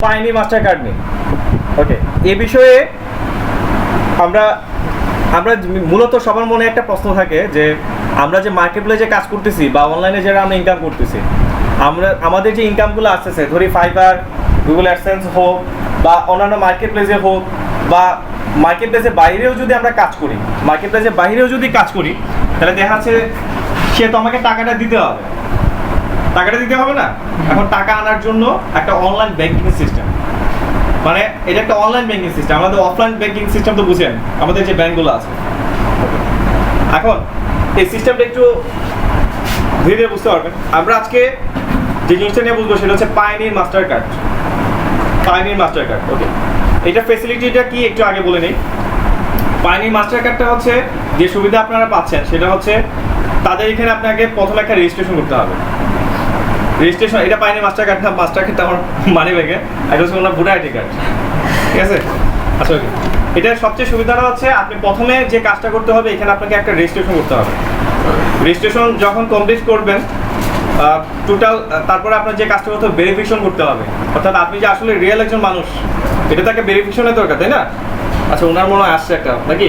পাইনি master card নিয়ে। ওকে, এ বিষয়ে আমরা আমরা মূলত সবার মনে একটা প্রশ্ন থাকে যে আমরা যে মার্কেট প্লেসে কাজ করতেছি বা অনলাইনে যারা আমরা ইনকাম করতেছি, আমাদের যে ইনকামগুলো আসতেছে, ধরি ফাইবার, গুগল অ্যাডসেন্স হোক বা অন্যান্য মার্কেট প্লেসে হোক বা মার্কেট প্লেসের বাইরেও যদি আমরা কাজ করি, মার্কেট প্লেসের বাইরেও যদি কাজ করি, তাহলে দেখা যাচ্ছে সে তো আমাকে টাকাটা দিতে হবে, টাকাটা দিতে হবে না? এখন টাকা আনার জন্য একটা অনলাইন ব্যাংকিং সিস্টেম, মানে এটা একটা অনলাইন ব্যাংকিং সিস্টেম। আমাদের অফলাইন ব্যাংকিং সিস্টেম তো বুঝেন, আমাদের যে ব্যাংকগুলো আছে। এখন এই সিস্টেমটা একটু ধীরে ধীরে বুঝতে পারবেন। আমরা আজকে যে জিনিসটা নিয়ে বুঝবো সেটা হচ্ছে পাইনির মাস্টার কার্ড। পাইনির মাস্টার কার্ড, ওকে, এটা ফেসিলিটিটা কি একটু আগে বলে নেই। পাইনির মাস্টার কার্ডটা হচ্ছে যে সুবিধা আপনারা পাচ্ছেন সেটা হচ্ছে তাদের এখানে আপনাকে প্রথমে একটা রেজিস্ট্রেশন করতে হবে। রেজিস্ট্রেশন, এটা পাইনি মাস্টার কার্ড না, মাস্টার কার্ডটা আমার মানি ব্যাগে, এটা হচ্ছে ওনার ভোটার আইডি কার্ড, ঠিক আছে? আচ্ছা, ওকে, এটার সবচেয়ে সুবিধাটা হচ্ছে আপনি প্রথমে যে কাজটা করতে হবে এখানে আপনাকে একটা রেজিস্ট্রেশন করতে হবে। রেজিস্ট্রেশন যখন কমপ্লিট করবেন টোটাল, তারপরে আপনার যে কাজটা করতে হবে ভেরিফিকেশন করতে হবে, অর্থাৎ আপনি যে আসলে রিয়েল একজন মানুষ, এটা তাকে ভেরিফিকেশনের দরকার, তাই না? আচ্ছা, ওনার মনে হয় আসছে একটা নাকি,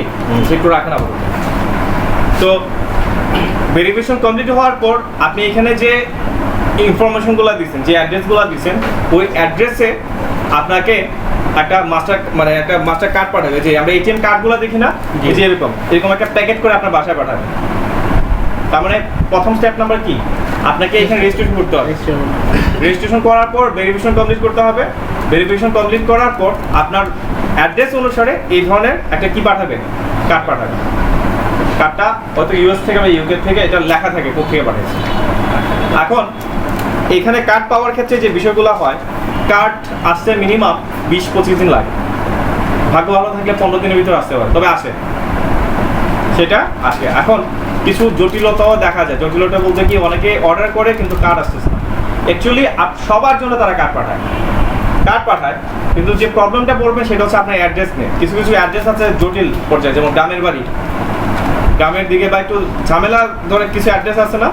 একটু রাখেন আবার। তো ভেরিফিকেশন কমপ্লিট হওয়ার পর আপনি এখানে যে ইনফরমেশনগুলো দিচ্ছেন, যে অ্যাড্রেসগুলো দিচ্ছেন, ওই অ্যাড্রেসে আপনাকে একটা মাস্টার কার্ড পাঠাবে। যে আমরা এটিএম কার্ডগুলো দেখি না, এই যে এরকম একটা প্যাকেট করে আপনার বাসায় পাঠাবে। তার মানে প্রথম স্টেপ নাম্বার কি, আপনাকে এখানে রেজিস্ট্রেশন করতে হবে। রেজিস্ট্রেশন করার পর ভেরিফিকেশন কমপ্লিট করতে হবে। ভেরিফিকেশন কমপ্লিট করার পর আপনার অ্যাড্রেস অনুসারে এই ধরনের একটা কি পাঠাবে, কার্ড পাঠাবে। কার্ডটা হয়তো ইউএস থেকে বা ইউকে থেকে এটা লেখা থাকে কোথা থেকে পাঠিয়েছে। এখন এখানে কার্ড পাওয়ার ক্ষেত্রে যে বিষয়গুলো হয়, কার্ড আসতে মিনিমাম 20-25 দিন লাগে। ভাগ্য ভালো থাকলে 15 দিনের ভিতরে আসতে পারে, তবে আসে, সেটা আসে। এখন কিছু জটিলতাও দেখা যায়। জটিলতা বলতে কি, অনেকে অর্ডার করে কিন্তু কার্ড আসতেছে না। অ্যাকচুয়ালি সবার জন্য তারা কার্ড পাঠায়, কিন্তু যে প্রবলেমটা পড়বে সেটা হচ্ছে আপনার অ্যাড্রেস নিয়ে। কিছু কিছু অ্যাড্রেস আছে জটিল পর্যায়ে, যেমন গ্রামের বাড়ি, গ্রামের দিকে বা একটু ঝামেলা ধরে কিছু অ্যাড্রেস আছে না,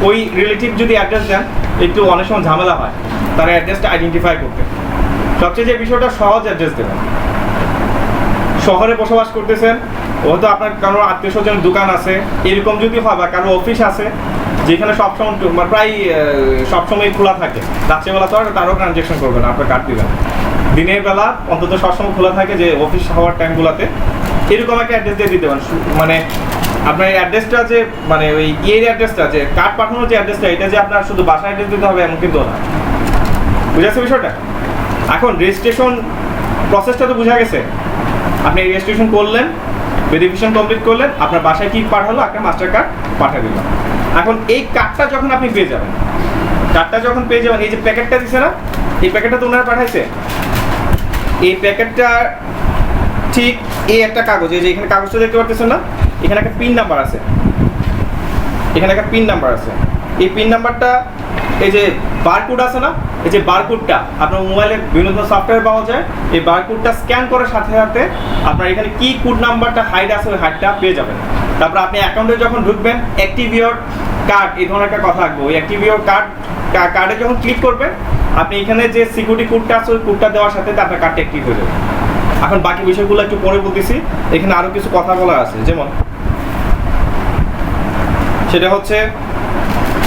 ওই রিলেটিভ যদি অ্যাড্রেস দেন একটু অনেক সময় ঝামেলা হয় তার অ্যাড্রেসটা আইডেন্টিফাই করতে। সবচেয়ে যে বিষয়টা, সহজ অ্যাড্রেস দেবেন। শহরে বসবাস করতেছেন, হয়তো আপনার কারো আত্মীয় স্বজনের দোকান আছে, এরকম যদি হয়, বা কারো অফিস আছে যেখানে সবসময় প্রায় সবসময় খোলা থাকে, রাত্রেবেলা তো তারও ট্রানজ্যাকশন করবেন, আপনার কার্ড দিবেন। দিনের বেলা অন্তত সবসময় খোলা থাকে যে অফিস হওয়ার টাইমগুলোতে, এরকম একটা অ্যাড্রেস দিয়ে দিতে পারেন। মানে আপনার এই অ্যাড্রেসটা যে মানে ওই ইয়ের অ্যাড্রেসটা, যে কার্ড পাঠানোর যে অ্যাড্রেসটা, এটা যে আপনার শুধু বাসায় অ্যাড্রেস দিতে হবে এমন কিন্তু না। বুঝেছে বিষয়টা? এখন রেজিস্ট্রেশন প্রসেসটা তো বোঝা গেছে। আপনি রেজিস্ট্রেশন করলেন, ভেরিফিকেশন কমপ্লিট করলেন, আপনার বাসায় কি পাঠালো, একটা মাস্টার কার্ড পাঠিয়ে দিল। এখন এই কার্ডটা যখন আপনি পেয়ে যাবেন, এই যে প্যাকেটটা দিছে না, এই প্যাকেটটা তো ওনারা পাঠাইছে। এই প্যাকেটটা ঠিক এই একটা কাগজ, এই যে এখানে কাগজটা দেখতে পাচ্ছেন না, এখানে একটা পিন নাম্বার আছে, এই পিন নাম্বারটা, এই যে বারকোড আছে না, এই যে বারকোডটা আপনার মোবাইলে বিভিন্ন সফটওয়্যার পাওয়া যায়, এই বারকোডটা স্ক্যান করার সাথে সাথে আপনার এখানে কি কোড নাম্বারটা হাইড আছে, ওই হাইডটা পেয়ে যাবেন। তারপর আপনি অ্যাকাউন্টে যখন ঢুকবেন, অ্যাক্টিভ ইওর কার্ড, এই ধরনের একটা কথা থাকবে। ওই অ্যাক্টিভ ইওর কার্ডে যখন ক্লিক করবেন, আপনি এখানে যে সিকিউরিটি কোডটা আছে, ওই কোডটা দেওয়ার সাথে আপনার কার্ডটা অ্যাক্টিভ হয়ে যাবে। এখন বাকি বিষয়গুলো একটু পরে বলতেছি, এখানে আরো কিছু কথা বলা আছে। যেমন সেটা হচ্ছে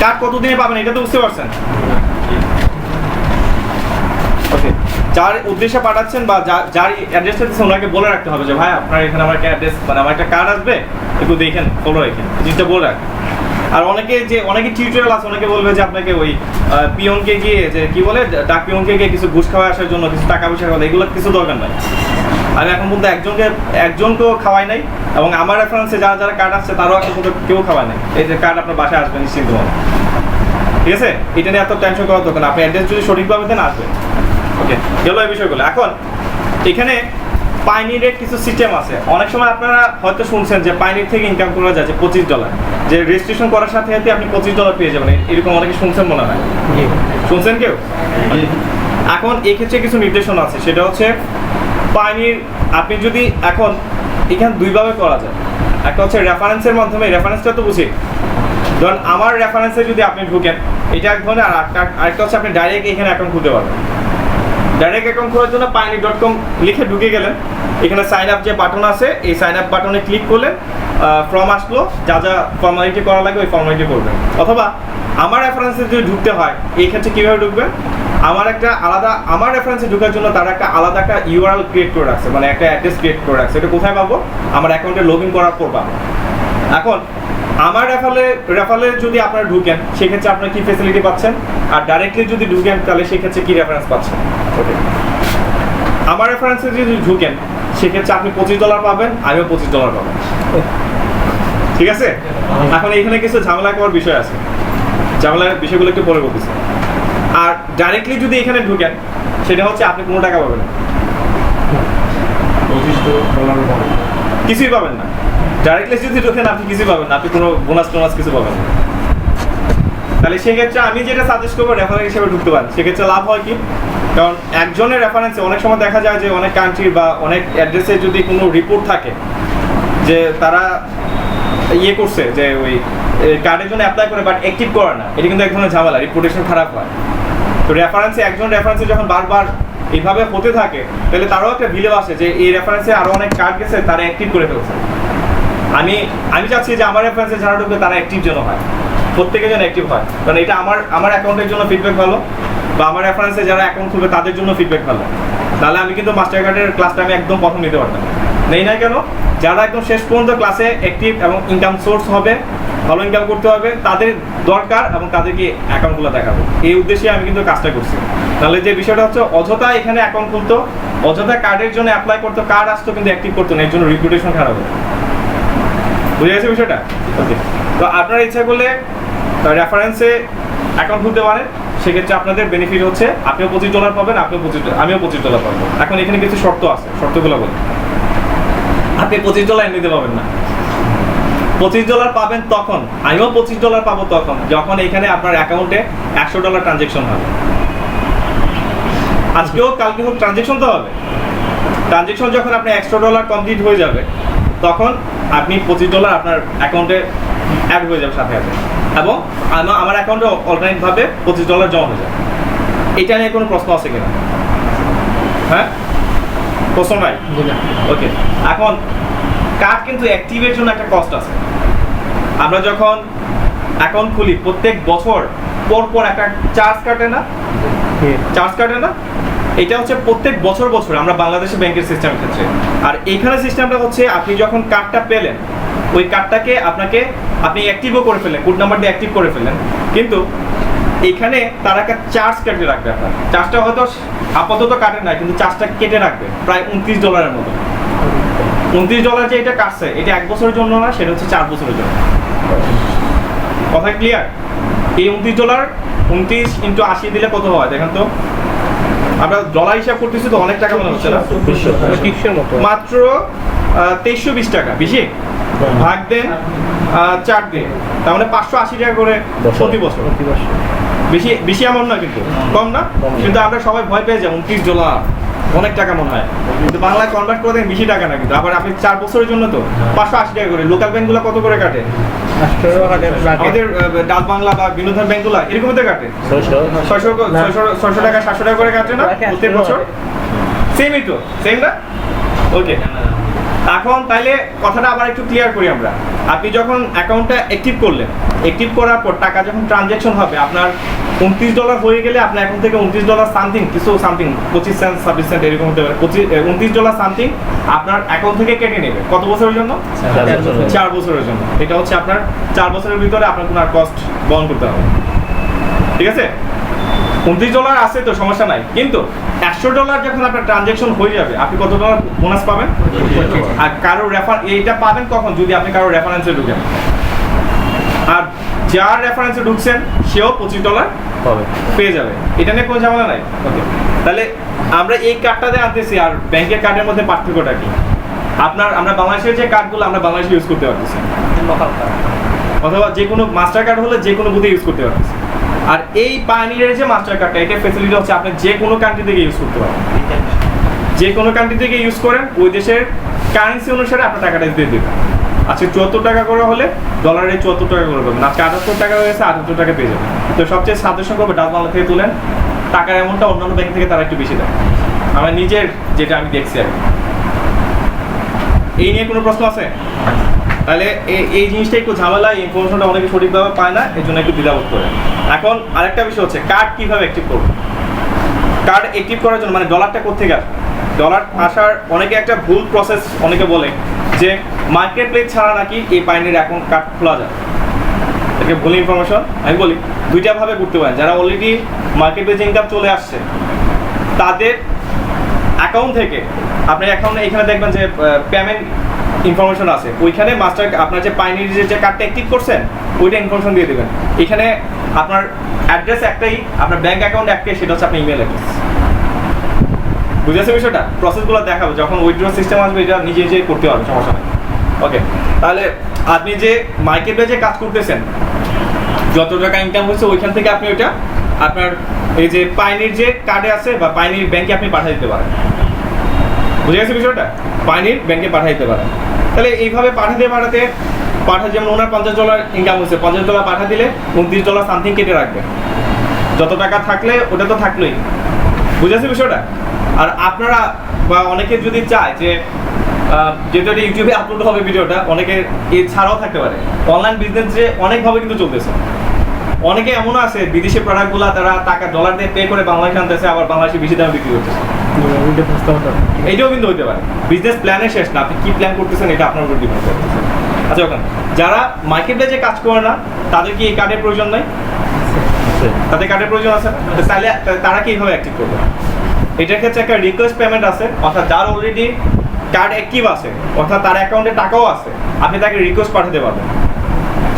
কার্ড কতদিনে পাবেন, এটা তো বুঝতে পারছেন। ওকে, যার উদ্দেশ্যে পাঠাচ্ছেন বা যার অ্যাড্রেসটা দিচ্ছেন, ওনাকে বলে রাখতে হবে যে ভাই আপনার এখানে আমার একটা অ্যাড্রেস, মানে আমার একটা কার্ড আসবে, একটু দেখেন, ফলো রাখেন, জিনিসটা বলে রাখেন। আর অনেকে টিউটোরিয়াল আছে, অনেকে বলবে যে আপনাকে ওই পিয়নকে গিয়ে, যে কি বলে, ডাক পিয়নকে গিয়ে কিছু ঘুষ খাওয়া আসার জন্য কিছু টাকা পয়সা খাওয়া, এগুলো কিছু দরকার নাই। আমি এখন বলতে একজনকেও খাওয়াই নাই, এবং আমার রেফারেন্সে যারা যারা কার্ড আসছে তারাও এখন পর্যন্ত কেউ খাওয়াই নাই। এই যে কার্ড আপনার বাসায় আসবে নিশ্চিন্ত ভাবে, ঠিক আছে? এটা নিয়ে এত টেনশন করার দরকার না, আপনি অ্যাড্রেস যদি সঠিকভাবে দেন আসবে। ওকে, গেল এই বিষয়গুলো। এখন এখানে পাইনিরের কিছু সিস্টেম আছে। অনেক সময় আপনারা হয়তো শুনছেন যে পাইনির থেকে ইনকাম করা যাচ্ছে $25, যে রেজিস্ট্রেশন করার সাথে সাথে আপনি $25 পেয়ে যাবেন, এরকম অনেকে শুনছেন মনে হয়। শুনছেন কেউ? এখন এক্ষেত্রে কিছু নির্দেশনা আছে, সেটা হচ্ছে পাইনির আপনি যদি এখন এখানে দুইভাবে করা যায়। একটা হচ্ছে রেফারেন্সের মাধ্যমে, রেফারেন্সটা তো বুঝি, ধরুন আমার রেফারেন্সে যদি আপনি ঢুকেন, এটা এক ধরনের, আর আরেকটা হচ্ছে আপনি ডাইরেক্ট এখানে অ্যাকাউন্ট খুলতে পারবেন। ডাইরেক্ট অ্যাকাউন্ট খোলার জন্য pioneer.com লিখে ঢুকে গেলেন, এখানে সাইন আপ যে বাটন আছে এই সাইন আপ বাটনে ক্লিক করলেন, ফর্ম আসলো, যা যা ফর্মালিটি করা লাগে ওই ফর্মালিটি করবেন। অথবা আমার রেফারেন্সে যদি ঢুকতে হয় এই ক্ষেত্রে কীভাবে ঢুকবেন, আমার রেফারেন্সে ঢোকার জন্য তারা একটা আলাদা একটা ইউআরএল ক্রিয়েট করে রাখছে, মানে একটা অ্যাড্রেস ক্রিয়েট করে রাখছে। এটা কোথায় পাবো? আমার অ্যাকাউন্টে লগ ইন করার পর পাবো। এখন আমার রেফারেলে যদি আপনারা ঢুকেন সেক্ষেত্রে আপনারা কি ফেসিলিটি পাচ্ছেন, আর ডাইরেক্টলি যদি ঢুকেন তাহলে সেক্ষেত্রে কি রেফারেন্স পাচ্ছেন। ওকে, আমার রেফারেন্সে যদি ঢুকেন সেক্ষেত্রে আপনি $25 পাবেন, আমিও $25 পাবো। ঠিক আছে? এখন এখানে কিছু ঝামেলা করার বিষয় আছে, ঝামেলার বিষয়গুলো একটু পরে বলতেছি। আর ডাইরেক্টলি যদি এখানে ঢুকেন সেটা হচ্ছে আপনি কোনো টাকা পাবেন না, $25 কিছুই পাবেন না। ডাইরেক্টলি যদি ঢোকেন আপনি কিছুই পাবেন না, আপনি কোনো বোনাস কিছু পাবেন না। তাহলে সেক্ষেত্রে আমি যেটা সাজেস্ট করবো রেফারেন্স হিসেবে ঢুকতে পারেন, সেক্ষেত্রে লাভ হয় কি, কারণ একজনের রেফারেন্সে অনেক সময় দেখা যায় যে অনেক কান্ট্রি বা অনেক অ্যাড্রেসে যদি কোনো রিপোর্ট থাকে যে তারা ইয়ে করছে যে ওই কার্ডের জন্য অ্যাপ্লাই করে বাট অ্যাক্টিভ করে না, এটা কিন্তু এক ধরনের ঝামেলা, রিপুটেশন খারাপ হয়। তো একজন রেফারেন্সে যখন বারবার এইভাবে হতে থাকে তাহলে তারও একটা ভিলেও আসে যে এই রেফারেন্সে আরও অনেক কার্ড গেছে, তারা অ্যাক্টিভ করে ফেলছে। আমি চাচ্ছি যে আমার রেফারেন্সে যারা ঢুকবে তারা অ্যাক্টিভ যেন হয়, প্রত্যেকের জন্য অ্যাক্টিভ হয়, কারণ এটা আমার অ্যাকাউন্টের জন্য ফিডব্যাক ভালো, বা আমার রেফারেন্সে যারা অ্যাকাউন্ট খুলবে তাদের জন্য ফিডব্যাক ভালো। তাহলে আমি কিন্তু মাস্টার কার্ডের ক্লাসটা আমি একদম প্রথম নিতে পারতাম, নেই না কেন? যারা একদম শেষ পর্যন্ত ক্লাসে অ্যাক্টিভ এবং ইনকাম সোর্স হবে, ভালো ইনকাম করতে হবে, তাদের দরকার এবং তাদেরকে অ্যাকাউন্টগুলো দেখাবো, এই উদ্দেশ্যে আমি কিন্তু কাজটা করছি। তাহলে যে বিষয়টা হচ্ছে অযথা এখানে অ্যাকাউন্ট খুলতো, অযথা কার্ডের জন্য অ্যাপ্লাই করতো, কার্ড আসতো কিন্তু অ্যাক্টিভ করতো না, এর জন্য রিপুটেশন খারাপ হতো। বুঝে গেছে বিষয়টা? ওকে, তো আপনারা ইচ্ছা করলে রেফারেন্সে অ্যাকাউন্ট খুলতে পারেন, সেক্ষেত্রে আপনাদের বেনিফিট হচ্ছে আপনিও $25 পাবেন, আমিও $25 পাবো। এখন এখানে কিছু শর্ত আছে, শর্তগুলো বলি। আপনি $25 এমনিতে পাবেন না, $25 পাবেন তখন, আমিও $25 পাবো তখন যখন এখানে আপনার অ্যাকাউন্টে $100 ট্রানজেকশন হবে। আজকেও কালকে হোক ট্রানজেকশন তো হবে, ট্রানজেকশন যখন আপনার $100 কমপ্লিট হয়ে যাবে তখন আপনি $25 আপনার অ্যাকাউন্টে অ্যাড হয়ে যাবে সাথে সাথে, এবং আমার অ্যাকাউন্টে অল্টারনেটভাবে $25 জমা হয়ে যাবে। এটা নিয়ে কোনো প্রশ্ন আছে কিনা? হ্যাঁ, প্রশ্ন নাই? ওকে, এখন কার্ড কিন্তু অ্যাক্টিভের জন্য একটা কস্ট আছে। আমরা যখন অ্যাকাউন্ট খুলি প্রত্যেক বছর পর একটা চার্জ কাটে না, এটা হচ্ছে প্রত্যেক বছর আমরা বাংলাদেশের ব্যাংকের সিস্টেমের ক্ষেত্রে। আর এইখানে সিস্টেমটা হচ্ছে আপনি যখন কার্ডটা পেলেন ওই কার্ডটাকে আপনি অ্যাক্টিভও করে ফেলেন, কোড নাম্বার দিয়ে অ্যাক্টিভ করে ফেলেন, কিন্তু এখানে তারা একটা চার্জ কেটে রাখবে। আপনার চার্জটা হয়তো আপাতত কাটে না, কিন্তু চার্জটা কেটে রাখবে প্রায় $29 মতো। $29 যে এটা কাটছে এটা 1 বছরের জন্য না, সেটা হচ্ছে 4 বছরের জন্য। কথা ক্লিয়ার? এই $29 29 × 80 দিলে কত হয় দেখেন তো? আমরা ডলার হিসাব করতেছি তো অনেক টাকা মনে হচ্ছে না, মাত্র 2320 টাকা। বেশি ভাগ দেন 4 দিয়ে, তার মানে 580 টাকা করে প্রতি বছর। বেশি অ্যামাউন্ট না, কিন্তু কম না, কিন্তু আমরা সবাই ভয় পেয়ে যাই $29 অনেক টাকা মনে হয়, কিন্তু বাংলায় কনভার্ট করে দেন বেশি টাকা না। কিন্তু আবার আপনি 4 বছরের জন্য তো 580 টাকা করে। লোকাল ব্যাংকগুলো কত করে কাটে? আমাদের ডাক বাংলা বা বিনোদন ব্যাংকগুলো এরকম তো কাটে 600 টাকা 700 টাকা করে কাটে না প্রত্যেক বছর? সেমই তো, সেম না? ওকে, এখন তাইলে কথাটা আবার একটু ক্লিয়ার করি আমরা। আপনি যখন অ্যাকাউন্টটা অ্যাক্টিভ করলেন, অ্যাক্টিভ করার পর টাকা যখন ট্রানজ্যাকশন হবে, আপনার $29 হয়ে গেলে আপনার অ্যাকাউন্ট থেকে $29 সামথিং 25 সেন্ট 26 সেন্ট এরকম হতে পারে, $29 সামথিং আপনার অ্যাকাউন্ট থেকে কেটে নেবে। কত বছরের জন্য? 4 বছরের জন্য। এটা হচ্ছে আপনার 4 বছরের ভিতরে আপনার কোনো আর কস্ট বহন করতে হবে। ঠিক আছে? $29 আছে তো সমস্যা নাই, কিন্তু $100 যখন আপনার ট্রানজ্যাকশন হয়ে যাবে আপনি কত ডলার বোনাস পাবেন? আর কারো এইটা পাবেন কখন? যদি আপনি কারো রেফারেন্সে ঢুকেন, আর যার রেফারেন্সে ঢুকছেন সেও $25 পেয়ে যাবে। এটা নিয়ে কোনো ঝামেলা নাই। ওকে, তাহলে আমরা এই কার্ডটা দিয়ে আনতেছি, আর ব্যাংকের কার্ডের মধ্যে পার্থক্যটা কি? আমরা বাংলাদেশের যে কার্ডগুলো আমরা বাংলাদেশে ইউজ করতে পারতেছি, অথবা যে কোনো মাস্টার কার্ড হলে যে কোনো বুথে ইউজ করতে পারতেছি। আর এই পায়োনিয়ারের যে মাস্টার কার্ডটা, এটা ফ্যাসিলিটি হচ্ছে আপনি যে কোনো কান্ট্রি থেকে ইউজ করতে পারবেন। যে কোনো কান্ট্রি থেকে ইউজ করেন, ওই দেশের কারেন্সি অনুসারে আপনার টাকাটা দিয়ে দেবেন। আজকে 74 টাকা করে হলে ডলারে 74 টাকা করে পাবেন, আজকে 78 টাকা হয়েছে 78 টাকা পেয়ে যাবেন। তো সবচেয়ে সাজেশন করবে ডাক বাংলা থেকে তুলেন, টাকার অ্যামাউন্টটা অন্যান্য ব্যাংক থেকে তারা একটু বেশি দেয়, আমার নিজের যেটা আমি দেখছি আর কি। এই নিয়ে কোনো প্রশ্ন আছে? তাহলে এই জিনিসটা একটু ঝামেলা, এই ইনফরমেশনটা অনেকে সঠিকভাবে পায় না, এর জন্য একটু দ্বিধাবোধ করে। এখন আরেকটা বিষয় হচ্ছে কার্ড কীভাবে অ্যাক্টিভ করবো। কার্ড অ্যাক্টিভ করার জন্য মানে ডলারটা কোথেকে আসবে, ডলার আসার অনেকে একটা ভুল প্রসেস অনেকে বলে যে মার্কেট প্লেস ছাড়া নাকি এই পাইনির অ্যাকাউন্ট কার্ড খোলা যায়। এটা ভুল ইনফরমেশন। আমি বলি দুইটা ভাবে করতে পারেন। যারা অলরেডি মার্কেট প্লেস ইনকাম চলে আসছে তাদের অ্যাকাউন্ট থেকে আপনার অ্যাকাউন্টে এখানে দেখবেন যে পেমেন্ট ইনফরমেশন আছে, ওইখানে মাস্টার আপনার যে পাইনির যে কার্ডটা অ্যাক্টিভ করছেন ওইটা ইনফরমেশন দিয়ে দেবেন। এখানে আপনার অ্যাড্রেস একটাই, আপনার ব্যাংক অ্যাকাউন্ট একটাই, সেটা হচ্ছে আপনার ইমেল অ্যাড্রেস। বুঝেছে বিষয়টা? প্রসেসগুলো দেখাবো যখন উইথড্র সিস্টেম আসবে, এটা নিজে নিজে করতে পারবে, সমস্যা নেই। ওকে, তাহলে আপনি যে মার্কেট প্লেসে কাজ করতেছেন, যত টাকা ইনকাম হচ্ছে ওইখান থেকে আপনি ওইটা আপনার এই যে পাইনির যে কার্ডে আছে বা পাইনির ব্যাংকে আপনি পাঠিয়ে দিতে পারেন। বুঝে গেছে বিষয়টা? পাইনির ব্যাংকে পাঠিয়ে দিতে পারেন। তাহলে এইভাবে পাঠাতে যেমন ওনার $50 ইনকাম হচ্ছে, $50 পাঠিয়ে দিলে $29 সামথিং কেটে রাখবে। যত টাকা থাকলে ওটা তো থাকলোই। বুঝেছে বিষয়টা? আর আপনারা বা অনেকে যদি চায় যে যেহেতু এটা ইউটিউবে আপলোড হবে ভিডিওটা, অনেকে এছাড়াও থাকতে পারে অনলাইন বিজনেস যে অনেকভাবে কিন্তু চলতেছে। অনেকে এমনও আছে বিদেশি প্রোডাক্টগুলো তারা টাকা ডলার দিয়ে পে করে বাংলাদেশে আনতেছে, আবার বাংলাদেশে বেশি দামে বিক্রি করতেছে। এইটাও কিন্তু হইতে পারে। বিজনেস প্ল্যানের শেষ না, আপনি কি প্ল্যান করতেছেন এটা আপনার উপর ডিপেন্ড করতেছে। আচ্ছা, ওখানে যারা মার্কেট প্লেসে কাজ করে না তাদের কি এই কার্ডের প্রয়োজন নাই? তাদের কার্ডের প্রয়োজন আছে। তাহলে তারা কি এইভাবে অ্যাক্টিভ করবে? এটার ক্ষেত্রে একটা রিকোয়েস্ট পেমেন্ট আছে, অর্থাৎ যার অলরেডি কার্ড অ্যাক্টিভ আছে, অর্থাৎ তার অ্যাকাউন্টে টাকাও আছে, আপনি তাকে রিকোয়েস্ট পাঠাতে পারবেন।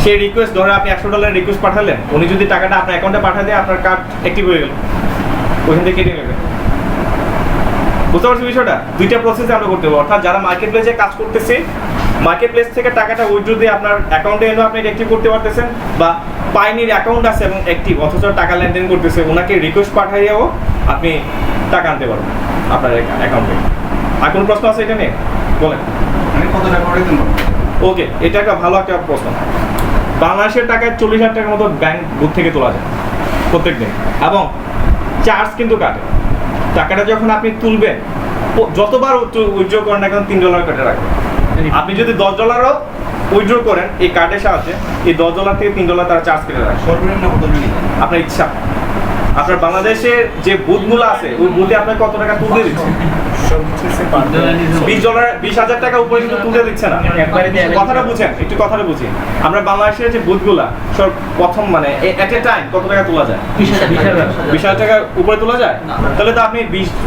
সেই রিকোয়েস্ট ধরে আপনি $100 রিকোয়েস্ট পাঠালেন, উনি যদি টাকাটা আপনার অ্যাকাউন্টে পাঠিয়ে দেয় আপনার কার্ড অ্যাক্টিভ হয়ে গেল, ওইখান থেকে কেটে নেবে। বুঝতে পারছি বিষয়টা? দুইটা প্রসেসে আমরা করতে পারবো। অর্থাৎ যারা মার্কেট প্লেসে কাজ করতেছে, মার্কেট প্লেস থেকে টাকাটা উইথড্র দিয়ে আপনার অ্যাকাউন্টে এলেও আপনি অ্যাক্টিভ করতে পারতেছেন, বা পাইনির অ্যাকাউন্ট আছে এবং অ্যাক্টিভ অথচ টাকা লেনদেন করতেছে, ওনাকে রিকোয়েস্ট পাঠাইয়েও আপনি টাকা আনতে পারবেন আপনার অ্যাকাউন্টে। আর কোনো প্রশ্ন আছে এটা নিয়ে? বলেন। কত টাকা করে দিন? ওকে, এটা একটা ভালো একটা প্রশ্ন। বাংলাদেশের টাকায় 40,000 টাকার মতো ব্যাংক বুথ থেকে তোলা যায় প্রত্যেক দিন, এবং চার্জ কিন্তু কাটে। টাকাটা যখন আপনি তুলবেন, যতবার উইথড্র করেন না কেন $3 কেটে রাখবেন। আপনি যদি $10 উইথড্র করেন এই কার্ডের সাহায্যে, এই $10 থেকে $3 তারা চার্জ কেটে রাখবে। সর্বনিম্ন কত টাকা? আপনার ইচ্ছা। আপনার বাংলাদেশের যে বুথগুলো আছে ওই বুথে আপনাকে কত টাকা তুলতে দিচ্ছে? $20,000 টাকা উপরে কিন্তু তুলতে দিচ্ছে না। কথাটা বুঝেন, একটু কথাটা বুঝি। আমরা বাংলাদেশের যে বুথগুলা সব প্রথম মানে এট এ টাইম কত টাকা তোলা যায়? 20,000 টাকা উপরে তোলা যায়। তাহলে তো আপনি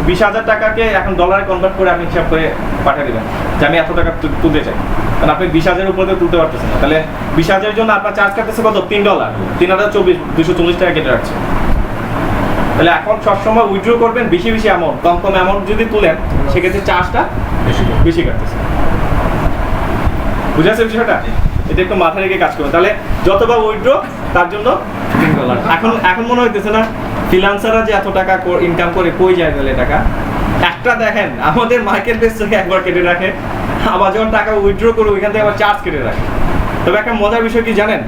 20,000 টাকাকে এখন ডলারে কনভার্ট করে আপনি হিসাব করে পাঠিয়ে দেবেন যে আমি এত টাকা তুলতে চাই। কারণ আপনি 20,000 উপরে তুলতে পারতেছেন না। তাহলে 20,000 জন্য আপনার চার্জ কাটতেছে কত? $3। 3,024 টাকা কেটে রাখছে। তাহলে এখন সবসময় উইথড্র করবেন বেশি বেশি অ্যামাউন্ট, কম কম অ্যামাউন্ট যদি তুলেন সেক্ষেত্রে চার্জটা বেশি কাটতেছে। বুঝে আসছে বিষয়টা? এটা একটু মাথায় রেখে কাজ করবেন। তাহলে যতবার উইথড্র তার জন্য $3। এখন মনে হইতেছে না ফ্রিল্যান্সাররা যে এত টাকা ইনকাম করে কই যায় তাহলে টাকা? একটা দেখেন আমাদের মার্কেট প্লেস থেকে একবার কেটে রাখে, আবার যখন টাকা উইথড্র করে ওইখান থেকে আবার চার্জ কেটে রাখে। তবে একটা মজার বিষয় কি জানেন?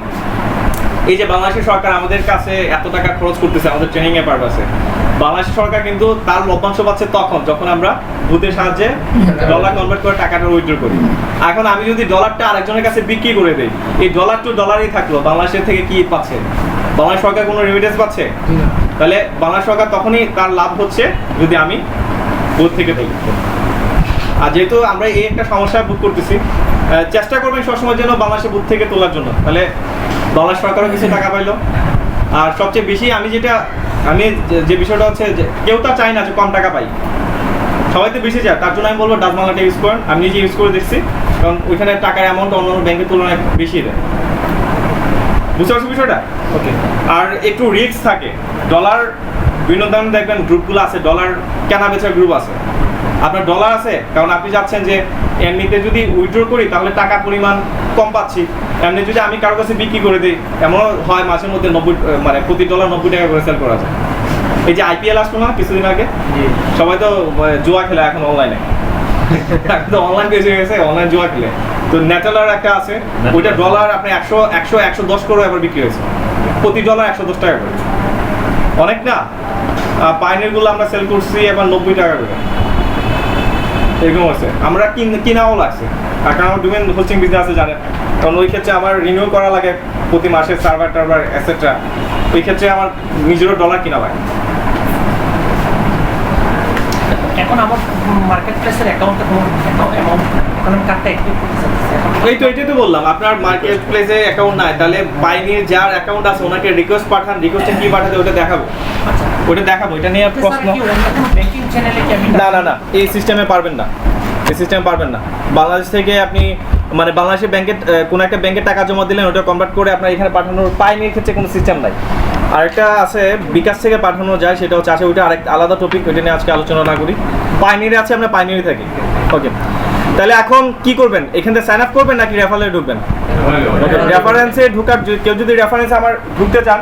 এই যে বাংলাদেশের সরকার আমাদের কাছে এত টাকা খরচ করতেছে আমাদের ট্রেনিং এর পারপাসে, বাংলাদেশ সরকার কিন্তু তার লভ্যাংশ পাচ্ছে তখন যখন আমরা বুথের সাহায্যে ডলার কনভার্ট করে টাকাটা উইথড্র করি। এখন আমি যদি ডলারটা আরেকজনের কাছে বিক্রি করে দেই, এই ডলার টু ডলারই থাকলো, বাংলাদেশের থেকে কি পাচ্ছে? বাংলাদেশ সরকার কোনো রেমিটেন্স পাচ্ছে? তাহলে বাংলাদেশ সরকার তখনই তার লাভ হচ্ছে যদি আমি বুথ থেকে তুলি। আর যেহেতু আমরা এই একটা সমস্যা ভোগ করতেছি, চেষ্টা করবেন সবসময় যেন বাংলাদেশে বুথ থেকে তোলার জন্য, তাহলে বাংলাদেশ সরকারও কিছু টাকা পাইলো। আর সবচেয়ে বেশি আমি যে বিষয়টা হচ্ছে যে কেউ তো চায় না যে কম টাকা পাই, সবাই তো বেশি চায়। তার জন্য আমি বলবো ডাচ বাংলাটা ইউজ করেন। আমি নিজে ইউজ করে দেখছি, কারণ ওইখানে টাকার অ্যামাউন্ট অন্যান্য ব্যাংকের তুলনায় বেশি দেয়। বুঝতে পারছি বিষয়টা? ওকে। আর একটু রিস্ক থাকে। ডলার বিভিন্ন ধরনের দেখবেন গ্রুপগুলো আছে, ডলার কেনা বেচার গ্রুপ আছে। আপনার ডলার আছে কারণ আপনি যাচ্ছেন যে এমনিতে যদি উইথড্র করি তাহলে টাকার পরিমাণ কম পাচ্ছি, এমনি যদি আমি কারোর কাছে বিক্রি করে দিই এমনও হয় মাসের মধ্যে মানে প্রতি ডলার 90 টাকা করে সেল করা যায়। এই যে IPL আসলো না কিছুদিন আগে, সবাই তো জুয়া খেলে এখন অনলাইনে, এখন তো অনলাইন বেশি হয়ে গেছে, অনলাইন জুয়া খেলে। তো নেটালার একটা আছে, ওইটা ডলার আপনি 110 করে এবার বিক্রি হয়েছে, প্রতি ডলার 110 টাকা করে। অনেক না? পাইনিয়ারগুলো আমরা সেল করছি এবার 90 টাকা করে, এরকম আছে। আমরা কিনাও লাগছে, আর কারণ আমার ডোমেন হোস্টিং বিজনেস আছে জানেন, কারণ ওই ক্ষেত্রে আমার রিনিউ করা লাগে প্রতি মাসে সার্ভার টার্ভার এটসেট্রা, ওই ক্ষেত্রে আমার নিজেরও ডলার কিনা লাগে। এখন আমার মার্কেট প্লেসের অ্যাকাউন্টে কোনো অ্যামাউন্ট এখন আমি কার্ডটা অ্যাক্টিভ করতে চাচ্ছি এখন। এটাই তো বললাম, আপনার মার্কেট প্লেসে অ্যাকাউন্ট নাই, তাহলে পাইনির যার অ্যাকাউন্ট আছে ওনাকে রিকোয়েস্ট পাঠান, রিকোয়েস্টে কি পাঠাতে ওটা দেখাবো, আচ্ছা ওটা দেখাবো, এটা নিয়ে স্যার প্রশ্ন। কি অন্য কোনো ব্যাংকিং চ্যানেলে কি আমি না এই সিস্টেমে পারবেন না, এই সিস্টেমে পারবেন না। বাংলাদেশ থেকে আপনি মানে বাংলাদেশের ব্যাংকে কোনো একটা ব্যাংকে টাকা জমা দিলেন, ওটা কনভার্ট করে আপনার এখানে পাঠানোর পাইনির ক্ষেত্রে কোনো সিস্টেম নাই। আরেকটা আছে বিকাশ থেকে পাঠানো যায়, সেটা হচ্ছে ওইটা আরেক আলাদা টপিক, ওইটা নিয়ে আজকে আলোচনা না করি। পাইনিরে আছে, আমরা পাইনিরে থাকি। ওকে, তাহলে এখন কি করবেন, এখান থেকে সাইন আপ করবেন নাকি রেফারেলে ঢুকবেন? রেফারেন্সে ঢুকার কেউ যদি রেফারেন্সে আমার ঢুকতে চান,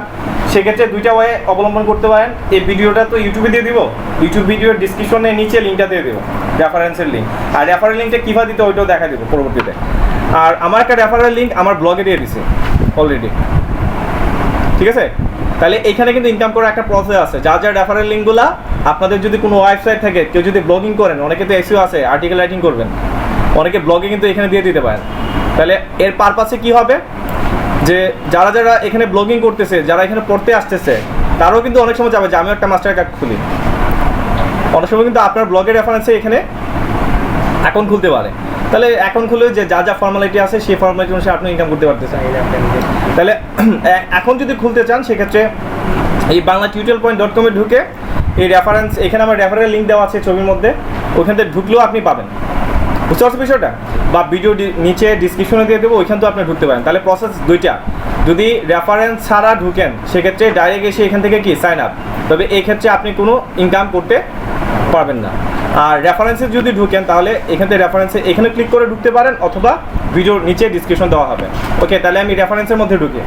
সেক্ষেত্রে দুইটা ওয়ে অবলম্বন করতে পারেন। এই ভিডিওটা তো ইউটিউবে দিয়ে দিব, ইউটিউব ভিডিওর ডিসক্রিপশনে নিচে লিঙ্কটা দিয়ে দেবো, রেফারেন্সের লিঙ্ক। আর রেফারেল লিঙ্কটা কীভাবে দিতে ওইটাও দেখা দেবো পরবর্তীতে। আর আমার একটা রেফারেল লিঙ্ক আমার ব্লগে দিয়ে দিছে অলরেডি, ঠিক আছে? তাহলে এখানে কিন্তু ইনকাম করার একটা প্রসেস আছে। যার রেফারেল লিঙ্কগুলো আপনাদের যদি কোনো ওয়েবসাইট থাকে, কেউ যদি ব্লগিং করেন, অনেকে তো এসইও আছে, আর্টিকেল রাইটিং করবেন, অনেকে ব্লগে কিন্তু এখানে দিয়ে দিতে পারেন। তাহলে এর পারপাসে কি হবে, যে যারা এখানে ব্লগিং করতেছে, যারা এখানে পড়তে আসতেছে, তারাও কিন্তু অনেক সময় যাবে যে আমিও একটা মাস্টার কার্ড খুলি। অনেক সময় কিন্তু আপনার ব্লগের রেফারেন্সে এখানে অ্যাকাউন্ট খুলতে পারে। তাহলে অ্যাকাউন্ট খুলে যে যা ফর্মালিটি আছে সেই ফর্মালিটি অনুসারে আপনি ইনকাম করতে পারতেছেন। তাহলে এখন যদি খুলতে চান, সেক্ষেত্রে এই banglaTutorial.com এ ঢুকে এই রেফারেন্স, এখানে আমার রেফারেল লিঙ্ক দেওয়া আছে ছবির মধ্যে, ওইখান থেকে ঢুকলেও আপনি পাবেন। বুঝতে পারছেন বিষয়টা? বা ভিডিও নিচে ডিসক্রিপশনে দিয়ে দেবো, ওইখান তো আপনি ঢুকতে পারেন। তাহলে প্রসেস দুইটা। যদি রেফারেন্স ছাড়া ঢুকেন, সেক্ষেত্রে ডাইরেক্ট এসে এখান থেকে কি সাইন আপ, তবে এই ক্ষেত্রে আপনি কোনো ইনকাম করতে পারবেন না। আর রেফারেন্সে যদি ঢুকেন, তাহলে এখান থেকে রেফারেন্সে এখানে ক্লিক করে ঢুকতে পারেন, অথবা ভিডিওর নিচে ডিসক্রিপশন দেওয়া হবে। ওকে, তাহলে আমি রেফারেন্সের মধ্যে ঢুকি,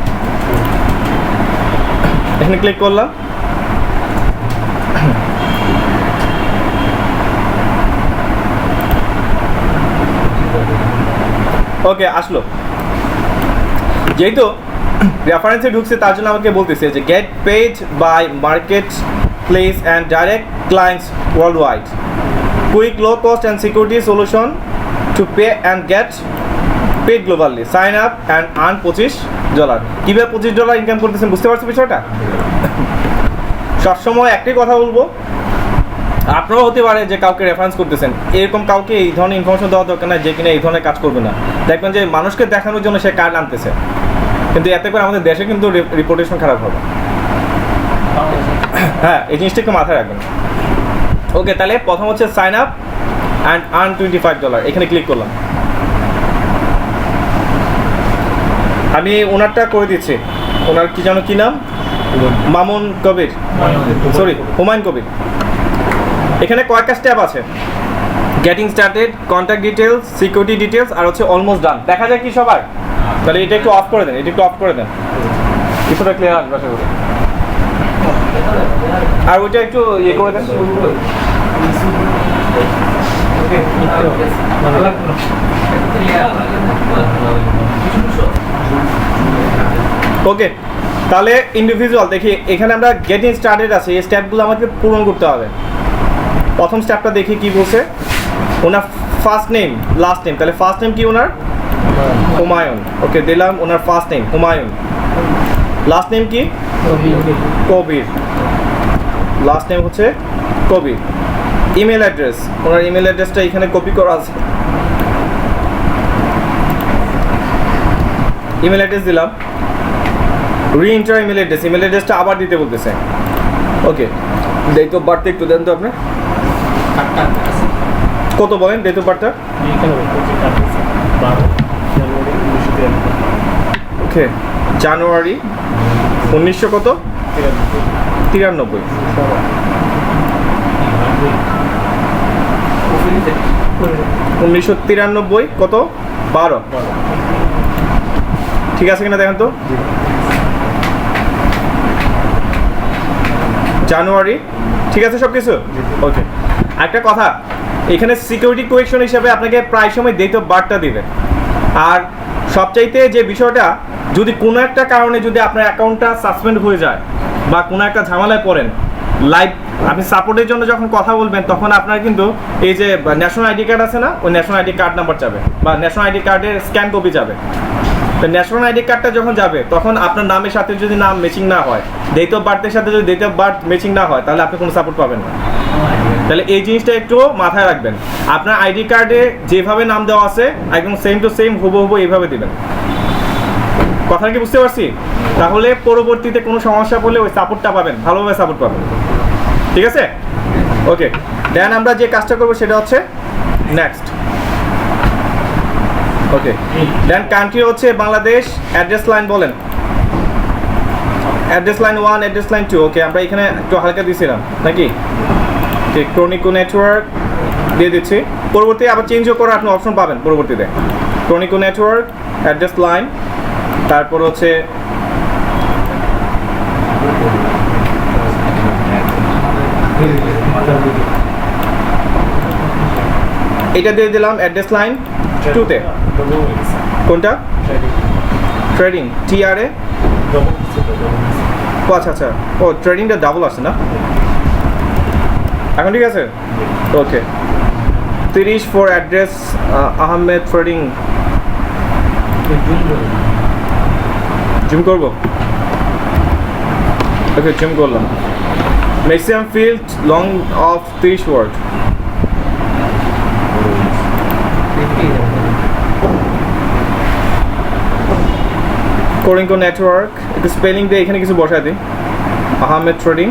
এখানে ক্লিক করলাম। ওকে, আসলো। যেহেতু রেফারেন্সে ঢুকছে, তার জন্য আমাকে বলতেছে যে get paid by marketplace and direct clients worldwide, quick low cost and security solution to pay and get paid globally, sign up and earn $25। কীভাবে $25 ইনকাম করতেছেন বুঝতে পারছি বিষয়টা? সবসময় একটাই কথা বলবো, আপনারাও হতে পারে যে কাউকে রেফারেন্স করতেছেন, এরকম কাউকে এই ধরনের ইনফরমেশন দেওয়া দরকার না যে কিনা এই ধরনের কাজ করবে না। দেখবেন যে মানুষকে দেখানোর জন্য সে কার্ড আনতেছে, কিন্তু এতে করে আমাদের দেশে কিন্তু রিপুটেশন খারাপ হবে। হ্যাঁ, এই জিনিসটা একটু মাথায় রাখবেন। ওকে, তাহলে প্রথম হচ্ছে সাইন আপ অ্যান্ড আর্ন $25, এখানে ক্লিক করলাম। আমি ওনারটা করে দিচ্ছি, ওনার কি যেন কি নাম, মামুন কবির, সরি হুমায়ুন কবির। এখানে কয়েকটা স্টেপ আছে, getting started, contact details, security details, আর হচ্ছে অলমোস্ট ডান। দেখা যায় কি সবার? তাহলে এটা একটু অফ করে দেন, এটা একটু অফ করে দেন, কিছুটা ক্লিয়ার আসবে আশা করি। আর ওইটা একটু ইয়ে করে দেন। ওকে, তাহলে ইন্ডিভিজুয়াল দেখি, এখানে আমরা গেটিং স্টার্টেড আছে, এই স্টেপগুলো আমাকে পূরণ করতে হবে। প্রথম স্টেপটা দেখি কি বলছে, ওনার ফার্স্ট নেম লাস্ট নেম। তাহলে ফার্স্ট নেম কি ওনার? হুমায়ুন। ওকে, দিলাম ওনার first name Humayun, last name কি? কবির, লাস্ট নেম হচ্ছে কবির। ইমেল অ্যাড্রেস, ওনার ইমেল অ্যাড্রেসটা এখানে কপি করা আছে, ইমেল অ্যাড্রেস দিলাম। রি-এন্টার ইমেল অ্যাড্রেস, ইমেল অ্যাড্রেসটা আবার দিতে বলতেছে। ওকে, ডেট অফ বার্থ একটু দেন তো আপনি, কত বলেন ডেট অফ বার্থটা? ওকে, জানুয়ারি 1900 কত? 93। 1993 কত? 12। ঠিক আছে কিনা দেখেন তো, জানুয়ারি, ঠিক আছে সব কিছু? ওকে, একটা কথা, এখানে সিকিউরিটি কোয়েকশন হিসাবে আপনাকে প্রায় সময় ডেট অফ বার্থটা দিবে। আর সবচাইতে যে বিষয়টা, যদি কোনো একটা কারণে যদি আপনার অ্যাকাউন্টটা সাসপেন্ড হয়ে যায় বা কোনো একটা ঝামেলায় পড়েন, লাইভ আপনি সাপোর্টের জন্য যখন কথা বলবেন তখন আপনার কিন্তু এই যে ন্যাশনাল আইডি কার্ড আছে না, ওই ন্যাশনাল আইডি কার্ড নাম্বার যাবে বা ন্যাশনাল আইডি কার্ডের স্ক্যান কপি যাবে। তো ন্যাশনাল আইডি কার্ডটা যখন যাবে তখন আপনার নামের সাথে যদি নাম ম্যাচিং না হয়, ডেট অফ বার্থের সাথে যদি ডেট অফ বার্থ ম্যাচিং না হয়, তাহলে আপনি কোনো সাপোর্ট পাবেন না। তাহলে এই জিনিসটা একটু মাথায় রাখবেন। আপনার আইডি কার্ডে যেভাবে নাম দেওয়া আছে একদম সেম টু সেম হুবহু এইভাবে দিবেন। কথা কি বুঝতে পারছি? তাহলে পরবর্তীতে কোনো সমস্যা পড়লে ওই সাপোর্টটা পাবেন, ভালোভাবে সাপোর্ট পাবেন। ঠিক আছে? ওকে, দেন আমরা যে কাজটা করবো সেটা হচ্ছে নেক্সট। ওকে, দেন কান্ট্রি হচ্ছে বাংলাদেশ, অ্যাড্রেস লাইন বলেন। Address line 1, address line 2। ওকে, আমরা এখানে একটু হালকা দিয়েছিলাম নাকি? ঠিক, ক্রনিকো নেটওয়ার্ক দিয়ে দিচ্ছি। পরবর্তী আবার চেঞ্জও করার আপনি অপশন পাবেন পরবর্তীতে। ক্রনিকো নেটওয়ার্ক, অ্যাড্রেস লাইন, তারপর হচ্ছে এটা দিয়ে দিলাম অ্যাড্রেস লাইন 2-তে। কোনটা? Trading, TRA। ও আচ্ছা আচ্ছা, ও ট্রেডিংটা ডাবল আসছে না এখন, ঠিক আছে? Okay, 30 for address Ahmed trading. Zoom করবো? ওকে, জুম করলাম। Maximum field long of 30 word. কোরিঙ্কো নেটওয়ার্ক, একটু স্পেলিং দিয়ে এখানে কিছু বসায় দিই। আহমেদ ট্রেডিং।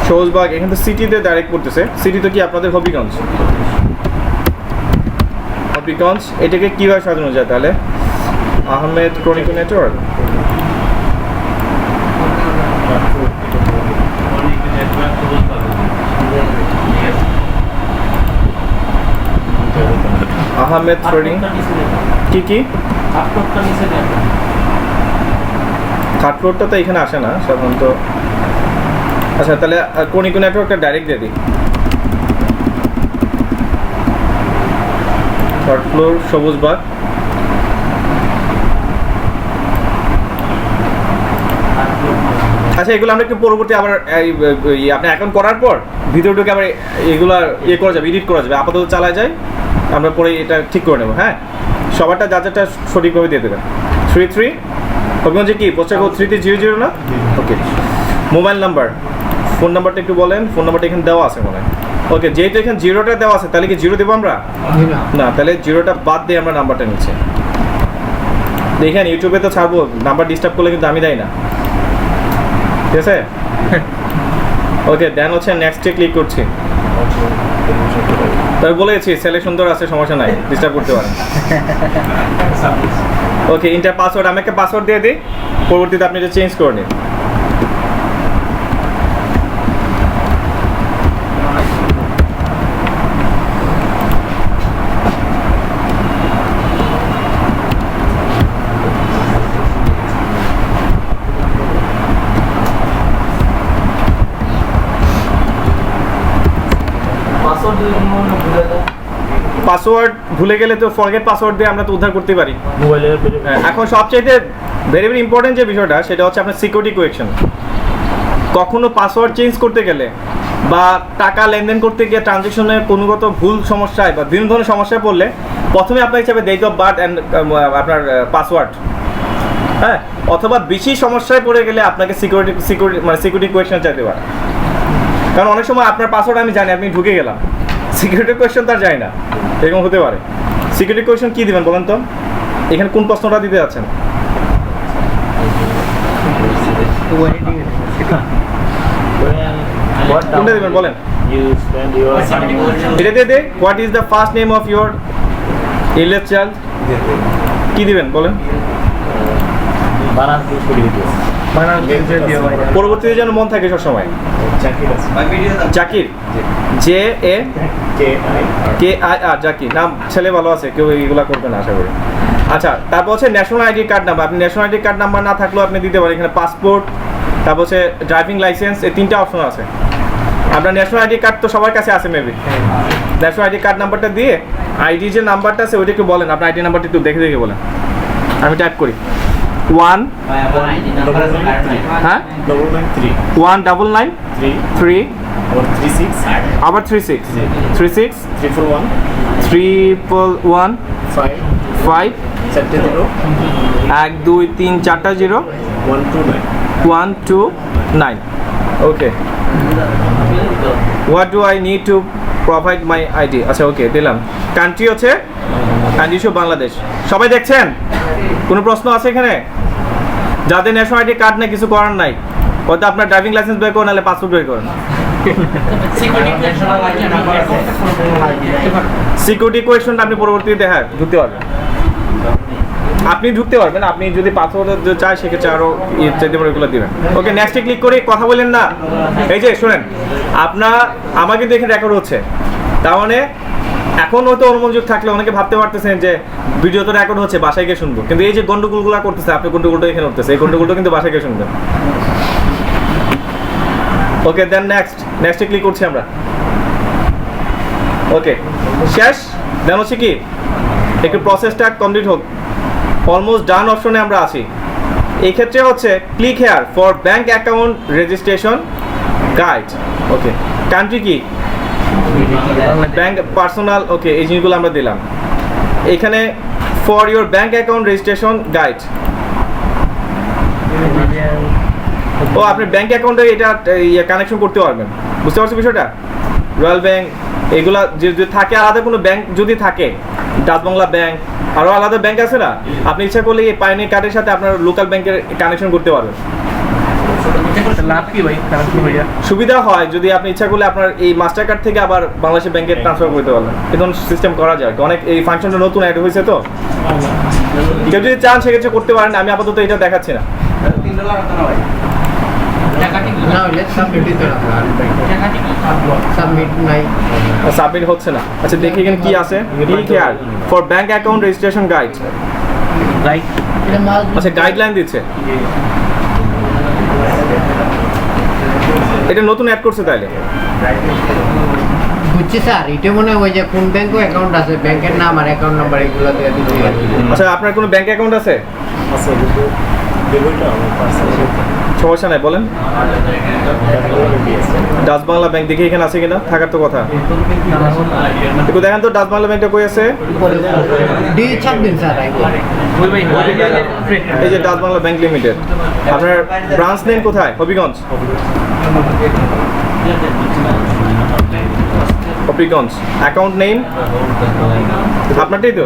সহজবাগ, এখানে তো সিটিতে ডাইরেক্ট পড়তেছে। সিটি তো কি আপনাদের হবিগঞ্জ? হবিগঞ্জ, এটাকে কীভাবে সাজানো যায় তাহলে? আহমেদ ক্রনিকো নেটওয়ার্ক। আহমেদ ট্রেডিং কি কি? থার্ড ফ্লোরটা তো এখানে আসে না সাধারণত। আচ্ছা, তাহলে কোনিকো নেটওয়ার্কটা ডাইরেক্ট দিয়ে দিই। Third floor, Sabujbagh. আচ্ছা, এগুলো আমরা একটু পরবর্তী আবার আপনি অ্যাকাউন্ট করার পর ভিডিও ঢুকে আবার এগুলো করা যাবে, এডিট করা যাবে। আপাতত চালা যায়, আমরা পরে এটা ঠিক করে নেবো। হ্যাঁ, সবারটা যা যাটা সঠিকভাবে দিয়ে দেবেন। 33 হবিগঞ্জে কি পোস্টার কোড 3300 না? ওকে, মোবাইল নাম্বার, ফোন নাম্বারটা একটু বলেন। ফোন নাম্বারটা এখানে দেওয়া আছে মনে হয়। ওকে, যেহেতু এখানে 0টা দেওয়া আছে তাহলে কি 0 দেবো আমরা? না, তাহলে 0টা বাদ দিয়ে আমরা নাম্বারটা নিচ্ছি। দেখেন ইউটিউবে তো ছাড়বো, নাম্বার ডিস্টার্ব করলে কিন্তু আমি দেয় না। ঠিক আছে? ওকে, দেন হচ্ছে নেক্সটে ক্লিক করছি। তবে বলেছি ছেলে সুন্দর আছে, সমস্যা নাই, ডিস্টার্ব করতে পারেন। ওকে, ইন্টার পাসওয়ার্ড, আমি একটা পাসওয়ার্ড দিয়ে দিই, পরবর্তীতে আপনি এটা চেঞ্জ করে নিন। পাসওয়ার্ড ভুলে গেলে তো ফরগেট পাসওয়ার্ড দিয়ে আমরা তো উদ্ধার করতে পারি মোবাইলের। এখন সবচেয়ে ভেরি ভেরি ইম্পর্টেন্ট যে বিষয়টা সেটা হচ্ছে আপনার সিকিউরিটি কোয়েকশন। কখনো পাসওয়ার্ড চেঞ্জ করতে গেলে বা টাকা লেনদেন করতে গিয়ে ট্রানজ্যাকশনের কোনোগত ভুল সমস্যায় বা বিভিন্ন ধরনের সমস্যায় পড়লে প্রথমে আপনার হিসাবে ডেট অফ বার্থ অ্যান্ড আপনার পাসওয়ার্ড, হ্যাঁ, অথবা বেশি সমস্যায় পড়ে গেলে আপনাকে সিকিউরিটি কোয়েকশন চাইতে পারে। কারণ অনেক সময় আপনার পাসওয়ার্ড আমি জানি, আপনি ঢুকে গেলাম, সিকিউরিটি কোয়েশ্চন তার যায় না, এরকম হতে পারে। সিকিউরিটি কোয়েশ্চন কী দিবেন বলেন তো? এখানে কোন প্রশ্নটা দিতে যাচ্ছেন? কোনটা দিবেন বলেন? এটা দিয়ে দে। What is the first name of your alias child? কী দিবেন বলেন? পরবর্তীতে যেন মন থাকে সবসময়। জাকির, JAKIR, জাকির নাম। ছেলে ভালো আছে, কেউ এইগুলা করবে না আশা করি। আচ্ছা, তারপর হচ্ছে ন্যাশনাল আইডি কার্ড নাম্বার। আপনি ন্যাশনাল আইডি কার্ড নাম্বার না থাকলেও আপনি দিতে পারেন। এখানে পাসপোর্ট, তারপর হচ্ছে ড্রাইভিং লাইসেন্স, এই 3টা অপশন আছে। আপনার ন্যাশনাল আইডি কার্ড তো সবার কাছে আছে মেবি। ন্যাশনাল আইডি কার্ড নাম্বারটা দিয়ে আইডি যে নাম্বারটা আছে ওইটা একটু বলেন, আপনার আইডি নাম্বারটা একটু দেখে দেখে বলেন, আমি টাইপ করি 1 হ্যাঁ 1993 আবার 36 341 5 1 2 3 4টা 0 129 okay what do I need to provide my ID আচ্ছা ওকে দিলাম কান্ট্রি হচ্ছে অ্যান্ড ইস্যু বাংলাদেশ সবাই দেখছেন কোনো প্রশ্ন আছে এখানে যাদের ন্যাশনাল আইডি কার্ড নেই কিছু করার নাই হয়তো আপনার ড্রাইভিং লাইসেন্স বের করেন নাহলে পাসপোর্ট বের করেন সিকিউরিটি কোয়েশনটা আপনি পরবর্তীতে হ্যাঁ ঢুকতে পারবেন আপনি ঢুকতে পারবেন আপনি যদি পাসওয়ার্ড চাই সেক্ষেত্রে আরও চাইতে পারে ওগুলো দিবেন ওকে নেক্সটে ক্লিক করে কথা বলেন না এই যে শোনেন আপনার আমাকে দেখে রেকর্ড হচ্ছে তার মানে এখন হয়তো অনুমোযোগ থাকলে অনেকে ভাবতে পারতেছেন যে ভিডিও তো রেকর্ড হচ্ছে বাসায় গিয়ে শুনবো কিন্তু এই যে গন্ডগোলগুলো করতেছে আপনি গন্ডগোলটা এখানে উঠতেছে এই গন্ডগোলটা কিন্তু বাসায় গিয়ে শুনবেন ওকে দেন নেক্সটে ক্লিক করছি আমরা ওকে শেষ দেন হচ্ছে কি একটু প্রসেসটা কমপ্লিট হোক অলমোস্ট ডান অপশনে আমরা আছি এই ক্ষেত্রে হচ্ছে click here for bank account registration guide okay country কি ব্যাংক পার্সোনাল ওকে এই জিনিসগুলো আমরা দিলাম এখানে for your bank account registration guide ও আপনি ব্যাংক অ্যাকাউন্টে এটা কানেকশন করতে পারবেন বুঝতে পারছেন বিষয়টা রয়্যাল ব্যাংক এগুলা যদি থাকে আলাদা কোনো ব্যাংক যদি থাকে ডাচ বাংলা ব্যাংক আরও আলাদা ব্যাংক আছে না আপনি ইচ্ছা করলে এই পাইনিয়ার কার্ডের সাথে আপনার লোকাল ব্যাংকের কানেকশন করতে পারবেন লাভ কি ভাই সুবিধা হয় যদি আপনি ইচ্ছা করলে আপনার এই মাস্টার কার্ড থেকে আবার বাংলাদেশের ব্যাংকে ট্রান্সফার করতে পারবেন এখন সিস্টেম করা যায় অনেক এই ফাংশনটা নতুন অ্যাড হয়েছে তো কেউ যদি চান সেক্ষেত্রে করতে পারেন আমি আপাতত এটা দেখাচ্ছি না সাবমিট হচ্ছে না আচ্ছা দেখি এখানে কি আছে click here for bank account registration guide আচ্ছা গাইডলাইন দিচ্ছে এটা নতুন অ্যাড করছে তাইলে বুঝছি স্যার এটা মনে হয় যে কোন ব্যাংকে অ্যাকাউন্ট আছে ব্যাংকের নাম আর অ্যাকাউন্ট নাম্বার এগুলো দিয়ে দিতে আচ্ছা আপনার কোনো ব্যাংক অ্যাকাউন্ট আছে সমস্যা নাই বলেন ডাচ বাংলা ব্যাংক দেখি এখানে আছে কিনা থাকার তো কথা একটু দেখেন তো ডাচ বাংলা ব্যাংকটা কই আছে দিয়ে ছাপ দিন স্যার এই যে ডাচ বাংলা ব্যাংক লিমিটেড আপনার ব্রাঞ্চ নেম কোথায় হবিগঞ্জ হবিগঞ্জ অ্যাকাউন্ট নেম আপনারটাই তো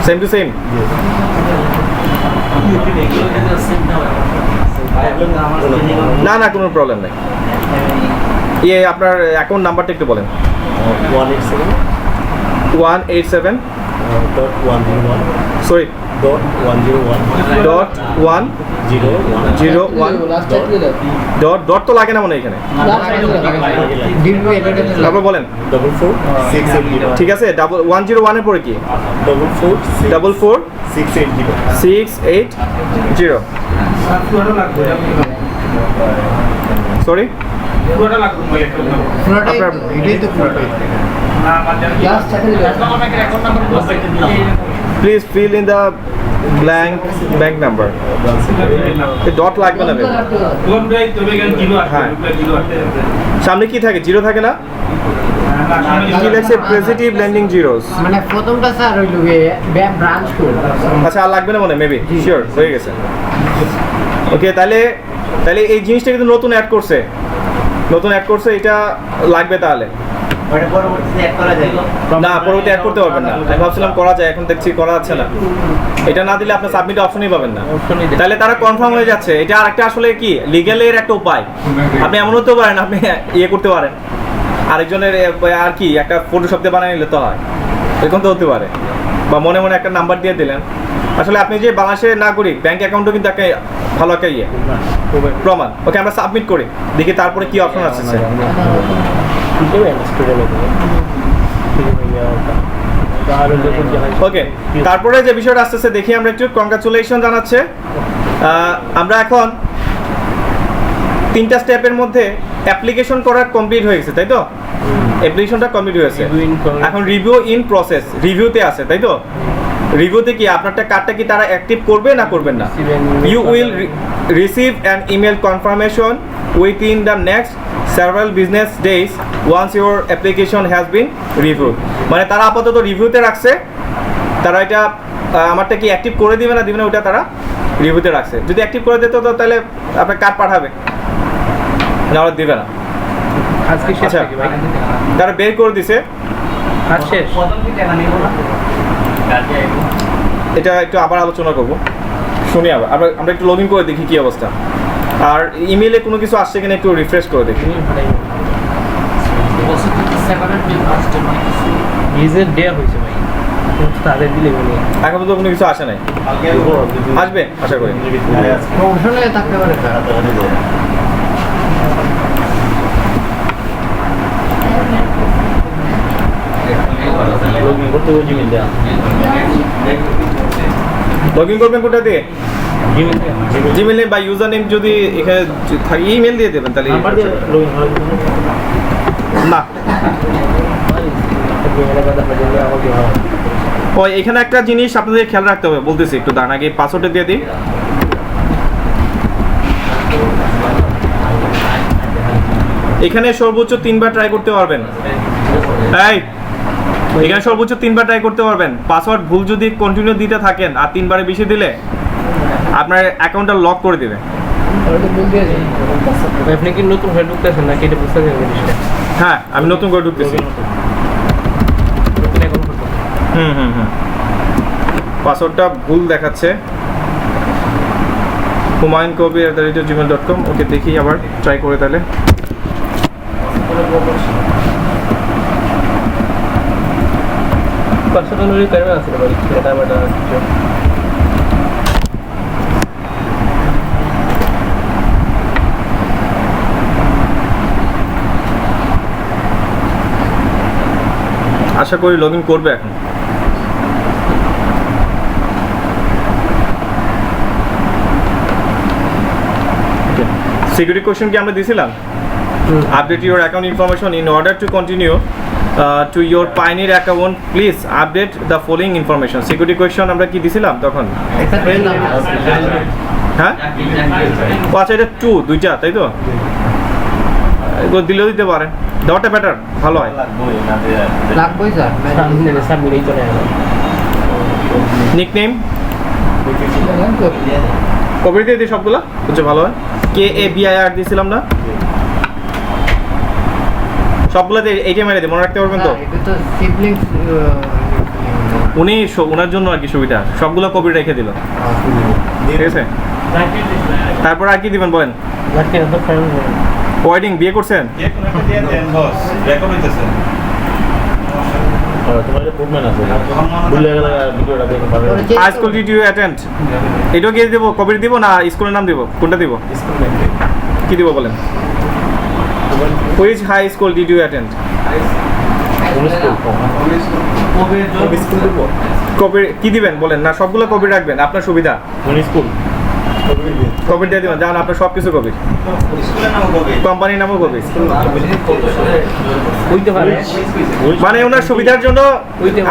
সেম টু সেম না না কোনো প্রবলেম নেই ইয়ে আপনার অ্যাকাউন্ট নাম্বারটা একটু বলেন 187 সরি ডট তো লাগে না মনে হয় এখানে তারপর বলেন ঠিক আছে 101 এর পরে কি 44680 sorry please fill in the blank bank number dot লাগবে না হ্যাঁ সামনে কি থাকে জিরো থাকে না কি লেখছে পজিটিভ ল্যান্ডিং জিরোস মানে প্রথমটা স্যার হইল ব্রাঞ্চ কোড আচ্ছা আর লাগবে না মনে মেবি শিওর হয়ে গেছে ওকে তাহলে এই জিনিসটা কিন্তু নতুন অ্যাড করছে এটা লাগবে তাহলে না পরবর্তী অ্যাড করতে পারবেন না আমি ভাবছিলাম করা যায় এখন দেখছি করা যাচ্ছে না এটা না দিলে আপনি সাবমিট অপশনই পাবেন না তাহলে তারা কনফার্ম হয়ে যাচ্ছে এটা আরেকটা আসলে কি লিগ্যালের একটা উপায় আপনি এমন হতে পারেন আপনি ইয়ে করতে পারেন আরেকজনের আর কি একটা ফটোশপ দিয়ে বানিয়ে নিলে তো হয় এরকম তো হতে পারে বা মনে মনে একটা নাম্বার দিয়ে দিলেন আসলে আপনি যে বাংলাদেশের নাগরিক ব্যাংক অ্যাকাউন্টও কিন্তু একটা ভালো একটা ইয়ে প্রমাণ ওকে আমরা সাবমিট করি দেখি তারপরে কি অপশন আছে ওকে তারপরে যে বিষয়টা আসতেছে দেখি আমরা একটু কংগ্রাচুলেশন জানাচ্ছে আমরা এখন 3টা স্টেপের মধ্যে অ্যাপ্লিকেশন করা কমপ্লিট হয়ে গেছে তাই তো অ্যাপ্লিকেশনটা কমপ্লিট হয়েছে, Review in progress. এখন রিভিউ ইন প্রসেস, রিভিউতে আছে তাই তো? রিভিউতে কি আপনারটা কার্ডটা কি তারা অ্যাক্টিভ করবে না করবেন না? You will receive an email confirmation within the next several business days once your application has been reviewed. মানে তারা আপাতত রিভিউতে রাখছে, তারা এটা আমারটা কি অ্যাক্টিভ করে দিবে না দিবে না ওটা তারা রিভিউতে রাখছে। যদি অ্যাক্টিভ করে দিত তো তাহলে আপনার কার্ড পাঠাবে, না ওরা দিবে না। আজকে শেষ আচ্ছা। নাকি ভাই? তারা বের করে দিছে, আজ শেষ। এটা একটু আবার আলোচনা করব, শুনি আবার আমরা একটু লগ ইন করে দেখি কি অবস্থা, আর ইমেলে কোনো কিছু আসছে কিনা একটু রিফ্রেশ করে দেখি। ভিজিট দেয়া হয়েছে ভাই, কিন্তু তাদের দিলে বলে এখন তো কোনো কিছু আসে নাই, আসবে আশা করি। প্রমোশনে থাকতে পারে স্যার। লগ ইন করবেন কোথা দিয়ে? জিমেল বা ইউজার নেম যদি এখানে থাকে ইমেল দিয়ে দেবেন তাহলে না। ওই এখানে একটা জিনিস আপনাদের খেয়াল রাখতে হবে, বলতেছি একটু দাঁড়ান, আগে পাসওয়ার্ডটা দিয়ে দিই। এখানে সর্বোচ্চ 3 বার ট্রাই করতে পারবেন। এই এখানে সর্বোচ্চ 3 বার ট্রাই করতে পারবেন। পাসওয়ার্ড ভুল যদি কন্টিনিউ দিতে থাকেন আর 3 বারে বেশি দিলে আপনার অ্যাকাউন্টটা লক করে দেবে। আপনি কি নতুন হয়ে ঢুকতেছেন নাকি এটা বুঝতে পারছেন জিনিসটা? হ্যাঁ আমি নতুন করে ঢুকতেছি। নতুন অ্যাকাউন্ট করতে পাসওয়ার্ডটা ভুল দেখাচ্ছে, humayunkobir@gmail.com। ওকে দেখি আবার ট্রাই করে তাহলে। পার্সোনাল রিকোয়ারমেন্ট আছে ভাই, এটা আমাদের আশা করি লগ ইন করবে এখন। সিকিউরিটি কোয়েশ্চেন কি আমরা দিয়েছিলাম? Update your account information in order to continue to your Payoneer account please update the following information. Security question আমরা কি দিয়েছিলাম তখন? একটা দিলাম। হ্যাঁ ও আচ্ছা, এটা দুইটা তাই তো? এগুলো দিলেও দিতে পারেন, দেওয়াটা বেটার, ভালো হয়। লাগবেই স্যার। সাবমিটেই চলে গেল। নিকনেম কবির দিয়ে দিই সবগুলো, হচ্ছে ভালো হয়। KABIR দিয়েছিলাম না সবগুলোতে? এইটা মেরে দিই, মনে রাখতে পারবেন তো? এটা তো সিবলিংস ওনার জন্য আর কি সুবিধা, সবগুলো কবির রেখে দিল, ঠিক আছে? তারপর আর কি দিবেন বলেন? লাস্টে তো ফাইনাল ওয়েডিং, বিয়ে করছেন? High school did you attend? এটাও গিয়ে দেবো, কবির দিব না স্কুলের নাম দিব, কোনটা দিব? কি দিব বলেন? Which high school did you attend? Kabir কি দিবেন বলেন? না সবগুলো কবির রাখবেন, আপনার সুবিধা। কবির দিয়ে দিবেন, জান আপনার সব কিছু কবির, কোম্পানির নামও কবির। হইতে পারে, মানে ওনার সুবিধার জন্য